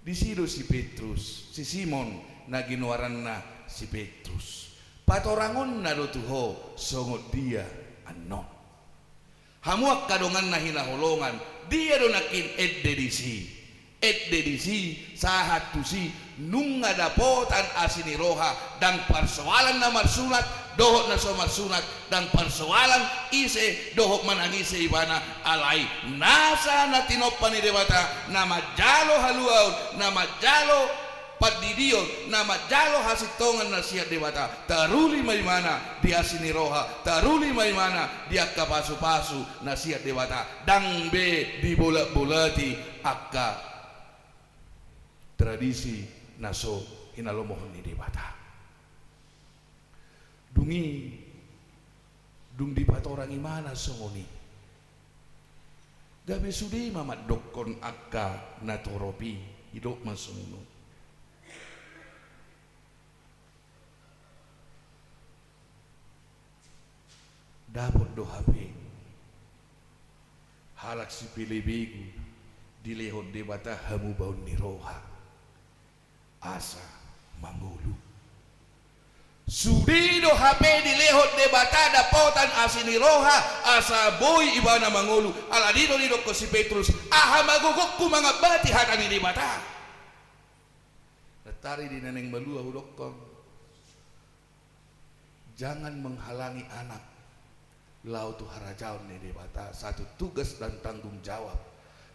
di sido si Petrus si Simon na ginuaran na si Petrus patorangon na do tuho songot dia ano hamuak kadongan na hinaholongan dia do nakin edde di si sahat tu si nung dapotan asini roha dan persoalan na marsunat dohok na so marsunat dan persoalan ise dohok manangise ibana alai nasa na tinopan ni dewata na majalo haluaun na majalo padidion na majalo hasitongan na siya dewata taruli may mana dia sini roha taruli may mana dia kapasu-pasu na siya dewata dang be di bola-bolati akka tradisi naso hinalomohon ni dewata dung di patorang imana songoni gabe sudi mamat dokon akka natoropi hidok masungno dapot do HP halak si pilibegu dilehon debata hamu baun niroha asa mangulu sudido HP dilehot debata dapotan asini roha asa boy ibana mangulu ala dito ko si Petrus aha magugok ku mga bati hatani debata natari di neneng balua hudokon jangan menghalangi anak lau tu harajaun ni debata satu tugas dan tanggung jawab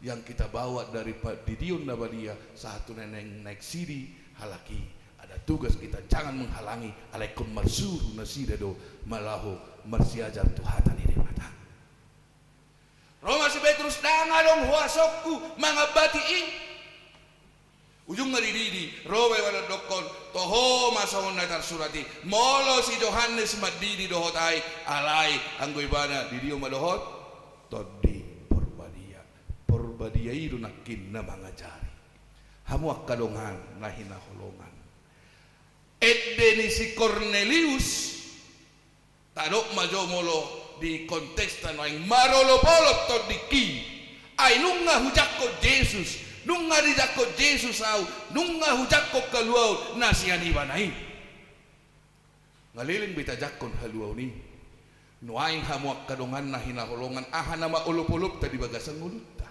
yang kita bawa dari Didion Nabalia satu neneng naik siri halaki ada tugas kita jangan menghalangi alaikum marsuru nasidado malaho marsiajar tuhatan ini mata Roma si Petrus dangalong huasokku mga batii Ujung ngadididi, robe wala dokon, toho masahon natar surati, molo si Johannes madidi dohotai, alai anggoy bana didio madohot, todi porbadia itu nakin na mangajari, hamu akadongan nahina holongan. Edeni si Cornelius, tadok majo molo di konteks tanong marolo-polop todiki, ay nunga hujakko Jesus. Nunga dijakko Jesus au, nunga hujakko kaluau nasiani banai. Ngaliling bita jakkon haluau ni. Nuaing hamuak kadongan na hinaholongan aha nama ulup-ulup tadi bagasan ngulutta.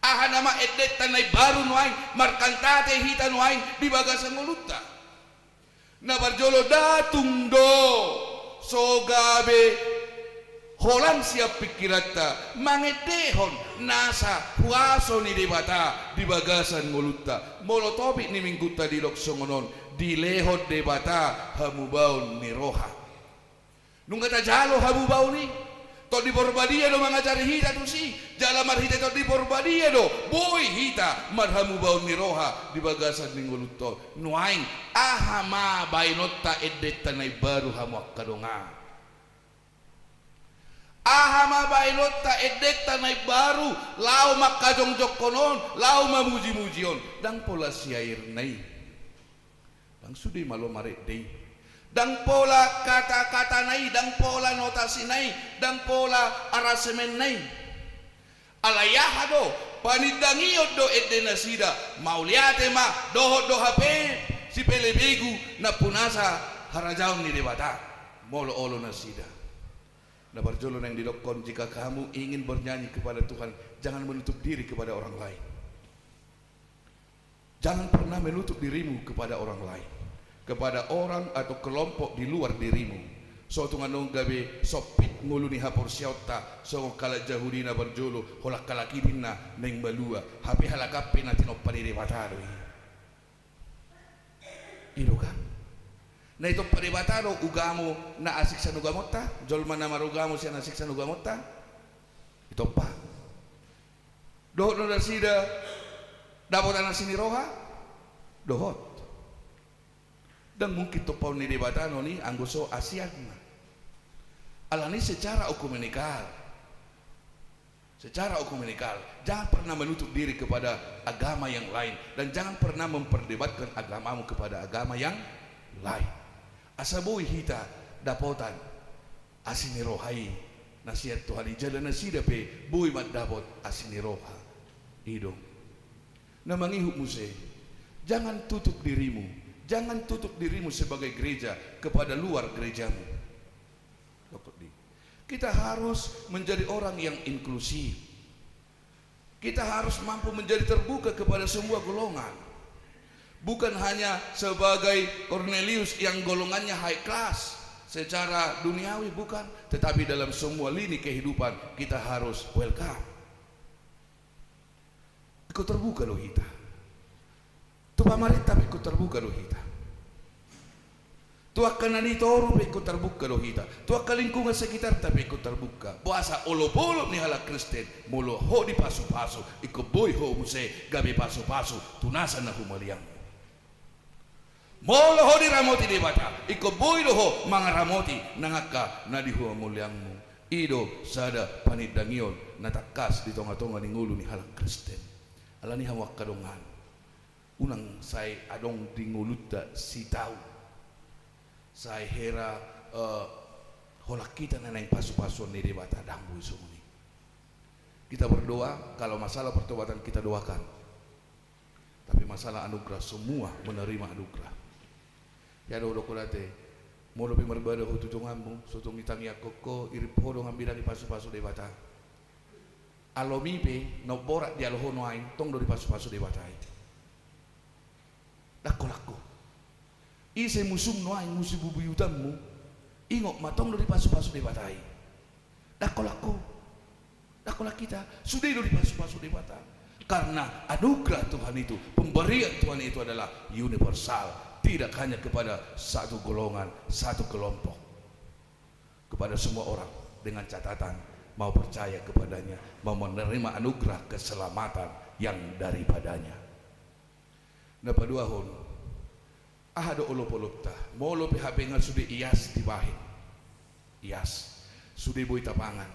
Aha nama edet tanay baru nuaing markantate hita nuaing di bagasan ngulutta. Na barjolo datung do sogabe holan siap pikirata mangedehon nasa huaso ni debata di bagasan ngulutta molotobi ni mingguta di loksongonon di lehot debata hamubaun ni roha nungata jalo hamubaun ni to di porbadia do mangacari hita tu si jala marhita to di porbadia do boy hita marhamubaun ni roha di bagasan ni ngulutta nuaing ahama bainotta edetta nai baru hamuak kadonga ahama bailota edekta naik baru lau makajong konon lau mamuji-mujion dang pola siair nai dang sudi malo marik dei dang pola kata-kata nai dang pola notasi nai dang pola arasemen nai alayah do panidangiot do edena sida mauliate ma dohot do hape si pelebegu na punasa harajaun ni debata molo olo na sida. Na barjolo yang didokon, jika kamu ingin bernyanyi kepada Tuhan, jangan menutup diri kepada orang lain. Jangan pernah menutup dirimu kepada orang lain, kepada orang atau kelompok di luar dirimu. So tunganong gabi sopit nguluni hapor siota, so kala jahudina barjolo, holak kalakidina neng balua, hapi halakapi na tinopari bataro. Ilo kan? Na ito paribataro ugamo na asik sa nugamota, jolma na marugamo siya na asik sa nugamota. Ito pa. Dohot na sida dapat na siniroha, dohot. Dan mungkin to pau ni debatano ni ang gusto Asian na. Alani secara okumenikal. Secara okumenikal, jangan pernah menutup diri kepada agama yang lain dan jangan pernah memperdebatkan agamamu kepada agama yang lain. Asaboy hita dapotan asinirohai nasihat Tuhan jalan nasida pe boy madapot asiniroha idong na mangihuk muse jangan tutup dirimu sebagai gereja kepada luar gerejamu. Kita harus menjadi orang yang inklusif, kita harus mampu menjadi terbuka kepada semua golongan. Bukan hanya sebagai Cornelius yang golongannya high class secara duniawi, bukan, tetapi dalam semua lini kehidupan kita harus welcome. Ikut terbuka loh kita. Tu pamarit tapi ikut terbuka loh kita. Tu akan nanitoru ikut terbuka loh kita. Tu akan lingkungan sekitar tapi ikut terbuka. Puasa olo-olo ni hala Kristen, molo ho di pasu-pasu, ikut boy ho muse gabi pasu-pasu, tunasan na humaliang. Molo ho di ramoti debata, iko boy ho mangaramoti nangaka na dihuwa muliangmu. Ido sada panidangion natakas di tonga-tonga ni ngulu ni halang Kristen. Alani hawak kadongan. Unang say adong di nguluta si tau. Say hera holak kita na nang pasu-pasu ni debata dambu isumuni. Kita berdoa, kalau masalah pertobatan kita doakan. Tapi masalah anugerah semua menerima anugerah. Ya do kulate molo pi marbado ho tutungammu sotong itang yakoko irip hodo ngambila di pasu-pasu debata. Alomi pe no borak di aloho noain tong do di pasu-pasu debata. Dakko ise musum noain musi bubuyutanmu ingok matong do di pasu-pasu debata. Dakko kita sudah do di pasu-pasu debata. Karena anugerah Tuhan itu, pemberian Tuhan itu adalah universal. Tidak hanya kepada satu golongan, satu kelompok, kepada semua orang dengan catatan mau percaya kepadanya, mau menerima anugerah keselamatan yang daripadanya. na paduahon ahado olop-olop ta molo pihapengan sudi ias di bahin ias sudi boy tapangan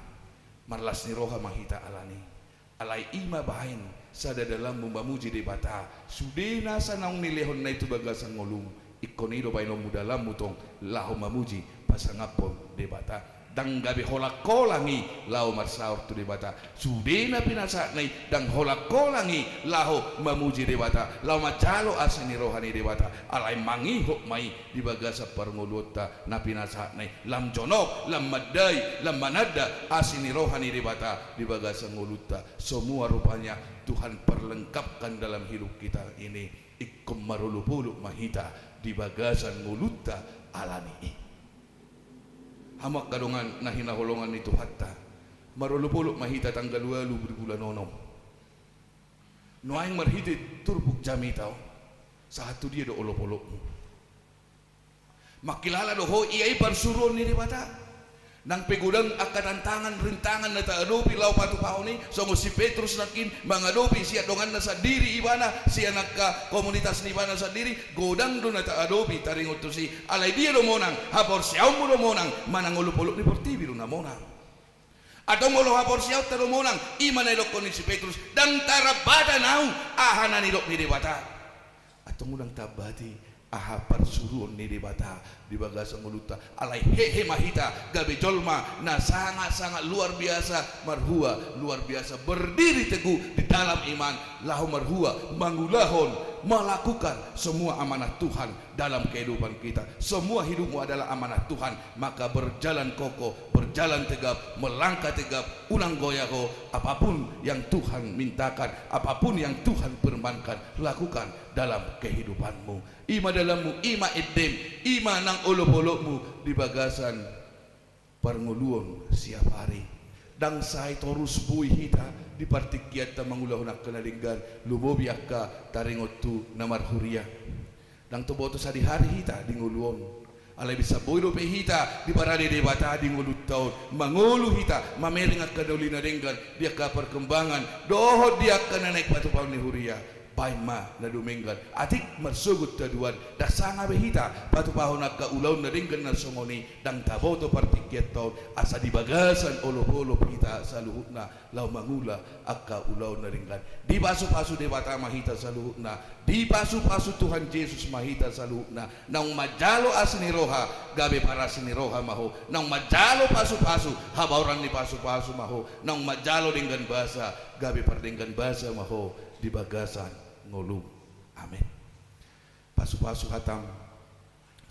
marlas ni roha mahita alani alay ima bahin sa dalam membamuji di bata sudi nasa naung nilehon na itu bagasan ngolum ikonido bainong mudalam mutong laho mamuji pasangapon di bata dang gabi holak kolangi lao marsaur tu debata sudena pinasa nai dang holak kolangi laho mamuji debata lao macalo asini rohani debata alai mangihok mai di bagasa parngolota na pinasa nai lam jonok lam madai lam manada asini rohani debata di bagasa ngoluta semua rupanya Tuhan perlengkapkan dalam hidup kita ini ikum marulupulu mahita di bagasan ngoluta alani hamak kadongan na hinaholongan nito hatta marulupulok mahita tanggal 2 bulan nonom noaing marhitit turbuk jami tao sa hatu dia do olop-olop makilala do ho iay parsuron ni bata nang pegudang akatantangan rintangan na taadopi lau patu paoni songo si Petrus nakin mangadopi siya dongan na sa diri ibana siya nagka komunitas ni ibana sa diri godang do na taadopi taringot to si alay dia do monang hapor siyaw mo do monang manangulupulok ni portibi do na monang atau molo hapor siyaw ta do monang ima na ilok ni si Petrus dang tarabada nau ahana nilok ni debata atau mudang tabati aha parsuruon ni debata di bagasa muluta alay hehe mahita gabe jolma na sangat-sangat luar biasa marhua luar biasa berdiri teguh di dalam iman lahu marhua mangulahon melakukan semua amanah Tuhan dalam kehidupan kita semua hidupmu adalah amanah Tuhan maka berjalan kokoh berjalan tegap melangkah tegap ulang goyaho apapun yang Tuhan mintakan apapun yang Tuhan firmankan lakukan dalam kehidupanmu ima dalammu ima edem ima nang olop-olopmu di bagasan parnguluon siap hari dang say torus buih hita di partikiat ta mangulahon ak kanalinggan lumobi akka taringotu namar huria dang toboto sa di hari hita di nguluon alay bisa boydo pe hita di parade debata di ngulut taon mangulu hita mamering ak kadolina denggan dia ka perkembangan dohod dia kana naik patu paun ni huria paima na dumenggan atik marsugut taduan da sanga behita patu pahon akka ulaw na denggan na songoni dang taboto partikiat taon asa di bagasan olop-olop hita sa luhutna law mangula akka ulaw na denggan di pasu-pasu debata mahita sa luhutna di pasu-pasu Tuhan Yesus mahita sa luhutna nang majalo asini roha gabe para sini roha maho nang majalo pasu-pasu habauran ni pasu-pasu maho nang majalo denggan basa gabe pardenggan basa maho di bagasan ngolum amin pasu-pasu hatam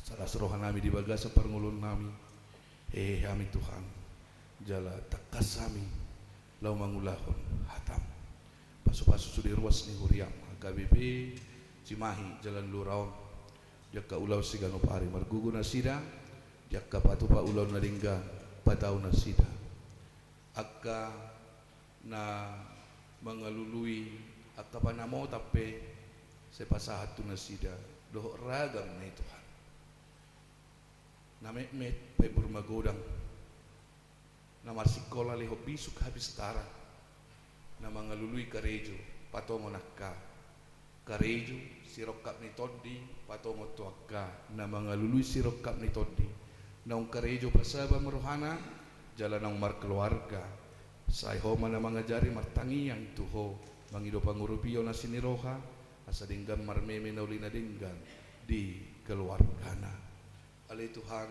salah serohan nami di bagasa parngulun nami amin Tuhan jala takas kami lau mangulahon hatam pasu-pasu sudi ruas ni huriam HKBP Cimahi jalan Luraon jaka ulau sigano pari margugu nasida jaka patu pa ulau naringga patau nasida akka na mangalului akka panamo tape sepasahat tu nasida doh ragam na Tuhan na met pe burmagodang na marsikola leho bisuk habis tara na mangalului karejo patongo nakka karejo sirokap ni toddi patongo tuakka na mangalului sirokap ni toddi naung karejo pasaba merohana jalan naung mar keluarga sai homa na mangajari martangi yang tuho mangido pangurupio na siniroha asa dinggan marmeme na uli na dinggan di keluargana alay Tuhan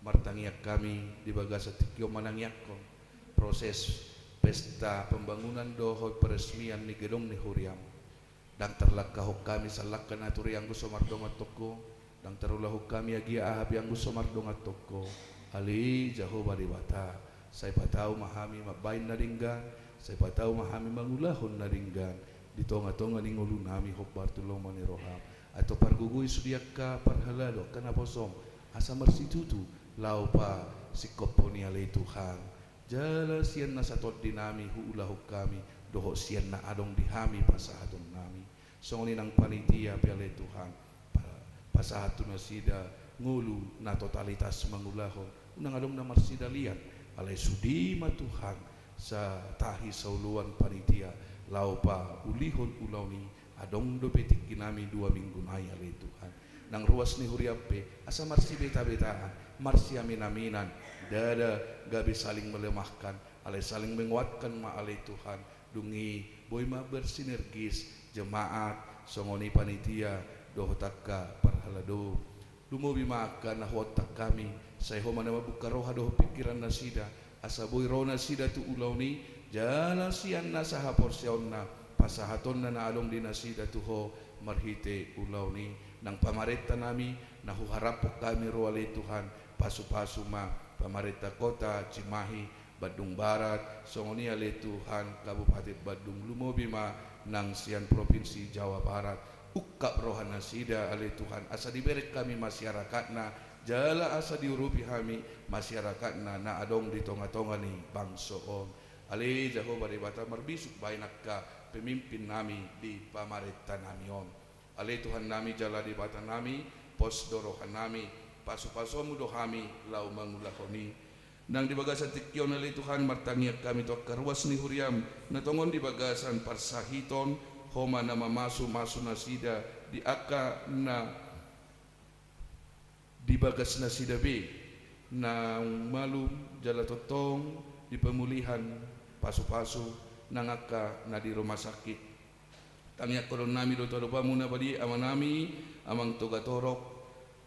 martangiak kami di bagasa tikyo manangyakon proses pesta pembangunan dohoy peresmian ni gedong ni huriam dang terlakahok kami salakkan aturi yang gusto mardong at toko dang terulahok kami agia ahab yang gusto mardong at toko ali Jehovah di bata say patao mahami mabain na dinggan say patao mahami mangulahon na dinggan di tonga-tonga ning ulo nami hok Bartoloma ni Roham ato parguguy sudiak ka parhalalo kana posom asa marsitutu lau pa sikopo ni alay Tuhan jala siyan na sa tot dinami huulahok kami doho siyan na adong dihami pasahaton nami songoni ng panitia pi alay Tuhan pasahaton na sida ngulu na totalitas mangulahon unang adong na marsida liyan alay sudima Tuhan sa tahi sa uluan panitia lau pa ulihon ulaw ni adong do petik kinami 2 minggu nai alay Tuhan nang ruas ni huriape asa marsi beta-betaan marsi amin-aminan dada gabi saling melemahkan alay saling menguatkan ma alay Tuhan dungi boy ma bersinergis jemaat songoni panitia dohotakka parhalado dumo bimaka na hotak kami say homa na mabuka roha doh pikiran na sida asa boy rona sida tu ulaw ni jala siyan na sa haporsyon na pasahaton na naalong din na sida tu ho marhite ulaw ni nang pamarita nami nahuharapok kami roale Tuhan pasu-pasu ma pamarita kota Cimahi Badung Barat songoni ale Tuhan Kabupaten Badung lumobi ma nang sian provinsi Jawa Barat ukap rohana sida ale Tuhan asa diberi kami masyarakatna jala asa diurupi kami masyarakatna na adong di tonga-tonga ni bangsoon ale Jehovah dibata marbisuk bainak ka pemimpin nami di pamarita namion ale Tuhan nami jala dibata nami pos dorohan nami pasu-pasumu dohami lau mangulakoni nang di bagasan tikyon ale Tuhan martangiak kami to karuas ni huriam natongon di bagasan parsahiton homa na mamasu na sida di aka na di bagas na sida be na malum jala totong di pemulihan pasu-pasu nangaka na di rumah sakit tangyak koron nami do todo pamuna badi amanami amang togatorok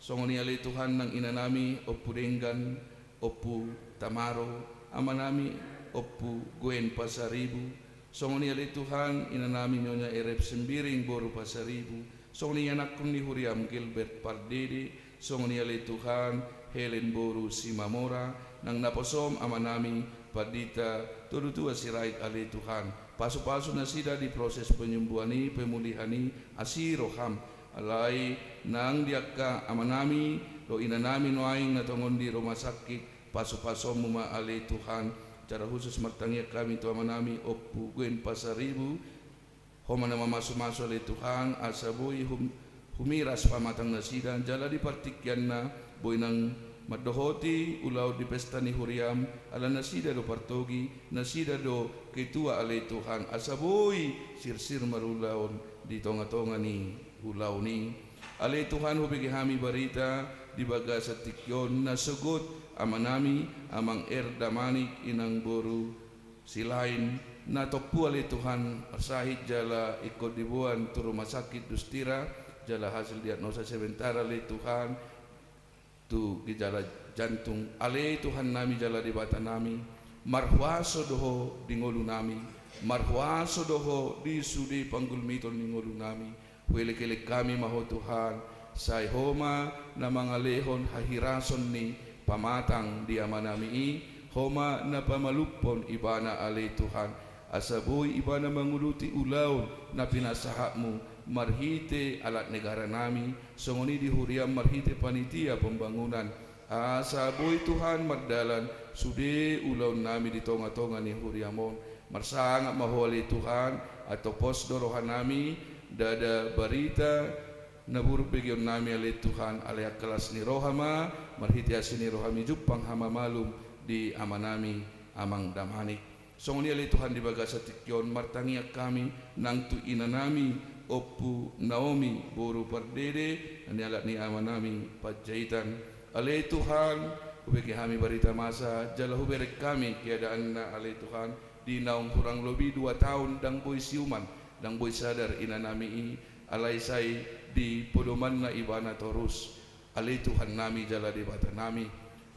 songoni ale Tuhan nang ina nami opu denggan opu tamaro amanami opu Gwen Pasaribu songoni ali Tuhan ina namin nyonya Erep Sembiring Boru Pasaribu songoni anak ni Huriam Gilbert Pardede songoni ali Tuhan Helen Boru Simamora nang naposom ama nami Padita tudu-tua sirait ali Tuhan pasu-pasu na sida di proses penyembuhani pemulihani asiroham alai nang diakka ama nami lo ina nami noaing natongon di rumah sakit pasu-pasom muma ali Tuhan cara khusus martangia kami tu amanami opu Gwen Pasaribu homa nama masu-masu oleh Tuhan asabui humiras pamatang nasidan jala di partikian na boy nang madohoti ulau di pesta ni huriam ala nasida do partogi nasida do ketua oleh Tuhan asabui sir-sir marulaon di tonga-tonga ni ulau ni oleh Tuhan hubigi kami barita di bagas tikyon na sugut amanami amang Erdamanik inang boru silain natokpu ale Tuhan sahid jala ikut dibuan tu rumah sakit Dustira jala hasil diagnosa sementara ale Tuhan tu gejala jantung ale Tuhan nami jala di bata nami marhuaso doho di ngolu nami marhuaso doho di sudi panggul miton di ngolu nami welek-elek kami maho Tuhan say homa na mga lehon hahirason ni pamatang di amanami homa na pamalupon ibana ale Tuhan asaboy ibana manguluti ulaw na pinasahakmu marhite alat negara nami songoni di huriam marhite panitia pembangunan asaboy Tuhan mardalan sude ulaw nami di tonga-tonga ni huriamon marsanga maho ale Tuhan atau pos dorohan nami dada barita nabur begyon nami ale Tuhan ale kelas ni rohama marhiti asini rohami jupang hama malum di amanami amang damanik songoni ale Tuhan di bagasa tikyon martangiak kami nang tu inanami opu Naomi Boru Pardede ani alat ni amanami Pajaitan ale Tuhan ubeki kami barita masa jala huberek kami keadaan na ale Tuhan di naung kurang lebih 2 tahun dang boy siuman dang boy sadar inanami alay say di puluman na ibana torus ali Tuhan nami jala di bata nami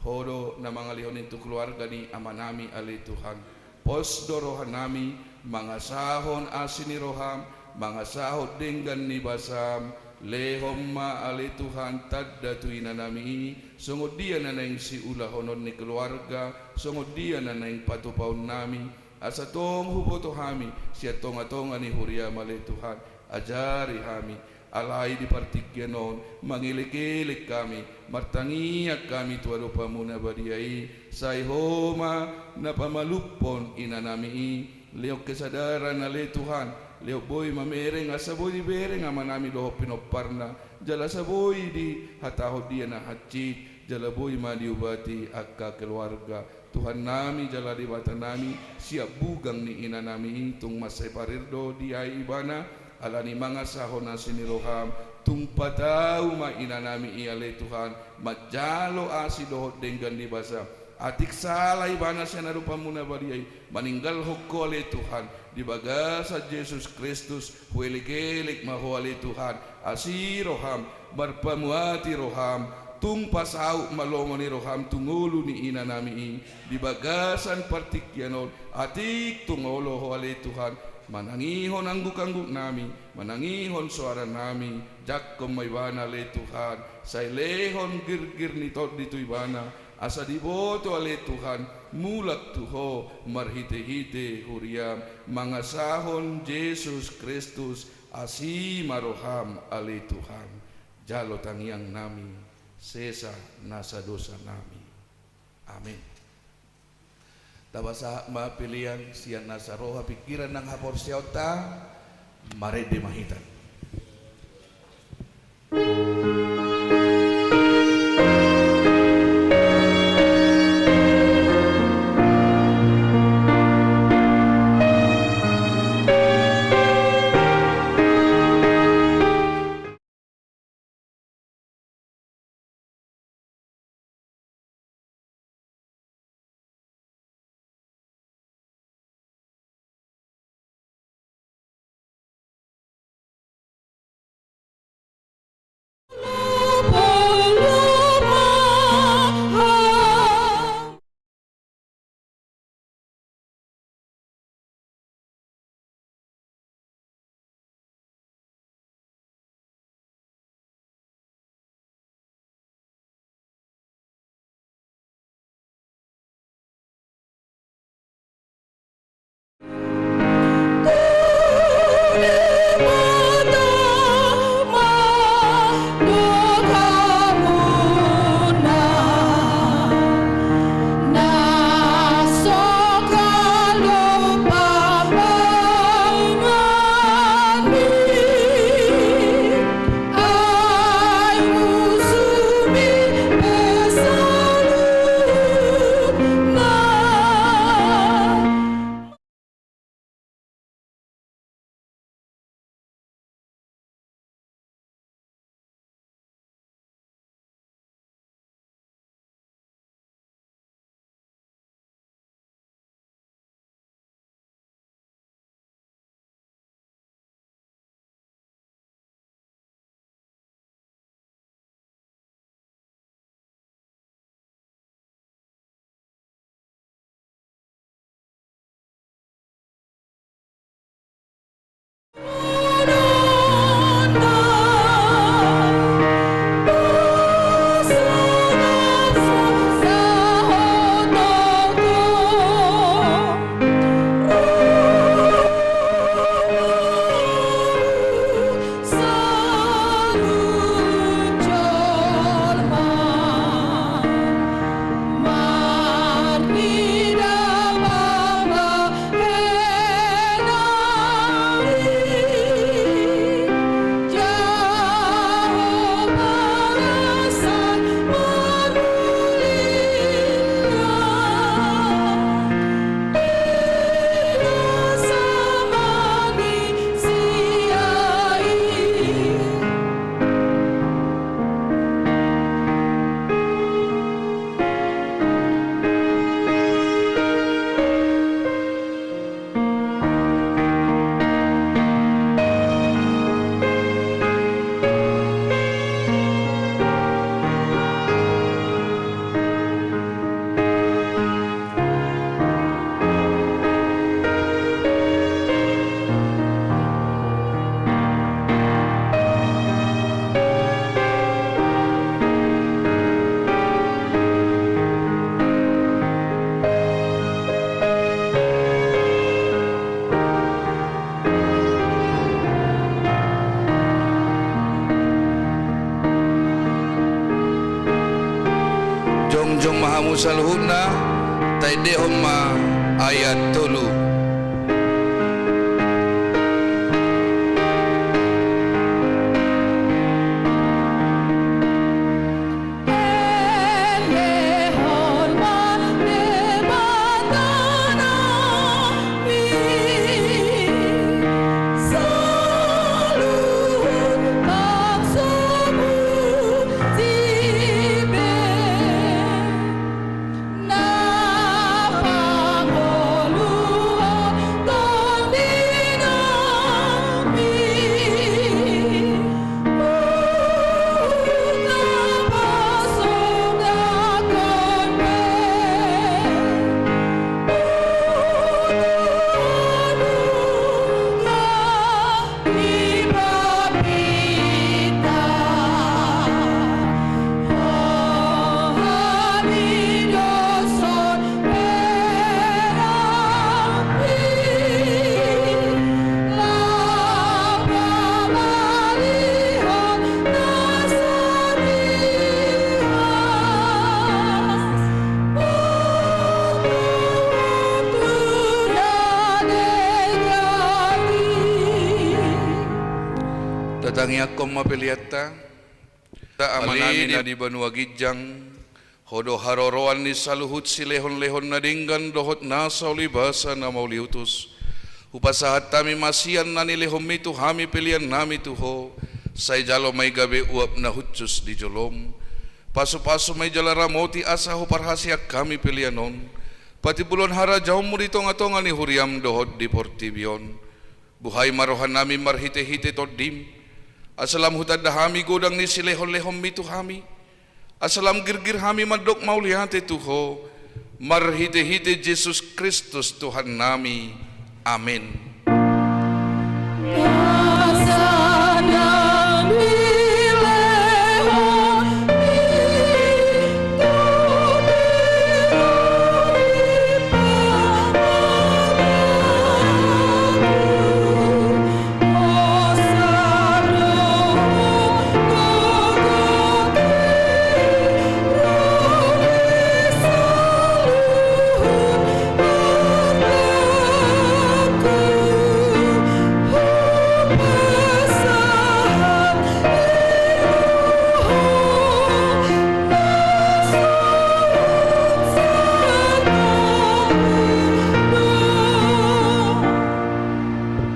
hodo na mga lihon itu keluarga ni ama nami ali Tuhan pos dorohan nami mga sahon asini roham mga sahod denggan ni basam lehom ma ali Tuhan tadda tuina nami sungod dia na naing si ulahonon ni keluarga sungod dia na naing patupaon nami asa tong huboto hami siya tonga-tonga ni huriam ali Tuhan ajari kami alai di partikyanon mangilik-ilik kami martangiak kami tuado pamuna badiai say homa na pamalupon inanami liok kesadaran ale Tuhan liok boy mamereng asaboy di bereng amanami doho pinoparna jala saboy di hatahod dia na hacit jala boy ma diubati akka keluarga Tuhan nami jala di bata nami siap bugang ni inanami tung masay parirdo di ay ibana alani mga sahon na siniroham tumpataw mainanami iyalay Tuhan majalo asidohot dengan dibasa atik salay bana siya narupa muna bariyay maninggal hukko alay Tuhan dibaga sa Jesus Kristus huweligelik maho alay Tuhan asiroham marpamuati roham tung pasaw malomo ni roham tungulu ni ina nami di bagasan partikyanon atik tungolo ho alay Tuhan manangihon ang gukangguk nami manangihon suara nami jak kumaybana alay Tuhan sa ilehon girgir nito dito'y bana asa diboto alay Tuhan mulak tuho marhite-hite huriam mga sahon Jesus Kristus asi maroham alay Tuhan jalo tangiang nami sesa nasa dosa nami. Amin. Tabasa mapilian siya nasa roha pikiran ng hapor siyota mare de mahitan. Jongjong mahamu saluhuna taide homma ayat tolu. So tangi akom mapeliata ta amanami na di Banua Gijang hodo haroroan ni saluhut si lehon-lehon na dinggan dohot nasa ulibasa na mauliutus upasahat tami masian na ni lehom itu hami pilihan nami tuho say jalo may gabi uap na hutsus di jolom paso-paso may jalara moti asaho parhasiak kami pilihanon pati bulon hara jauh mo dito nga tonga ni huriam dohot di Portibion buhay marohan nami marhite-hite todim asalam hutad dahami godang ni silehon-lehom mitu hami asalam girgir hami madok maulihate tuho marhite-hite Yesus Kristus Tuhan nami amin.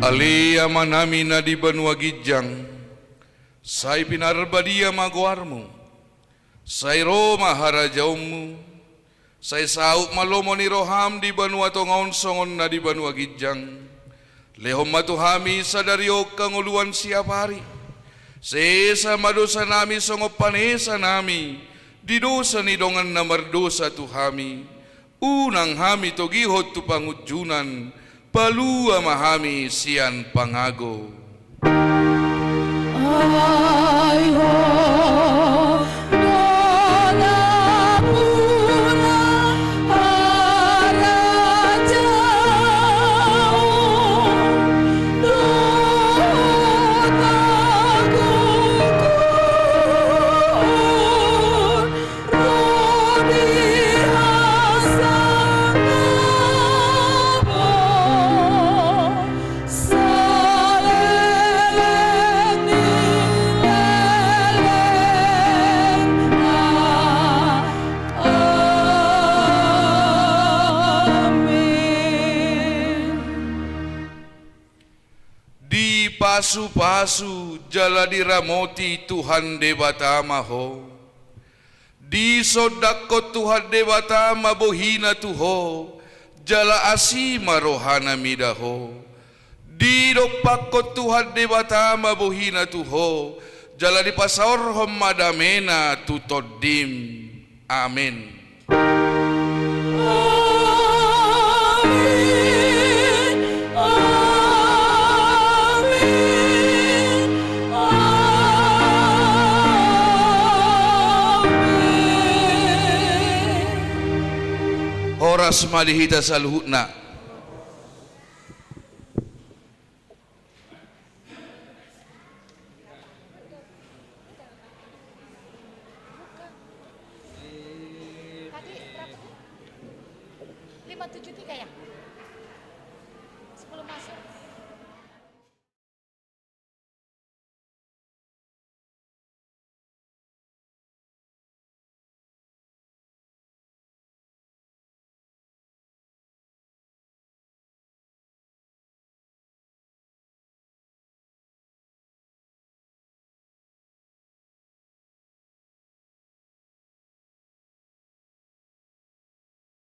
Alia manami na di Banua Gijang, say pinarbadia maguarmu, say Roma harajaumu, say sauk malomo ni roham di Banua Tongaon songon na di Banua Gijang, lehom matuhami sadariok kanguluan siap hari, sesa madosa nami songop panesa nami, di dosa ni dongan na mardosa tuhami, unang hami togihot tu pangujunan, palua mahami sian pangago. Ay ho nona pura harajau nona gugur rodi pasu-pasu jala diramoti Tuhan debatama ho di sodakko Tuhan debatama bohina tuho jala asima rohana midaho di dopakko Tuhan debatama bohina tuho jala di pasaorhom madamena tutodim amin. Horas malihita sa luhutna. Tadi berapa? 573 ya?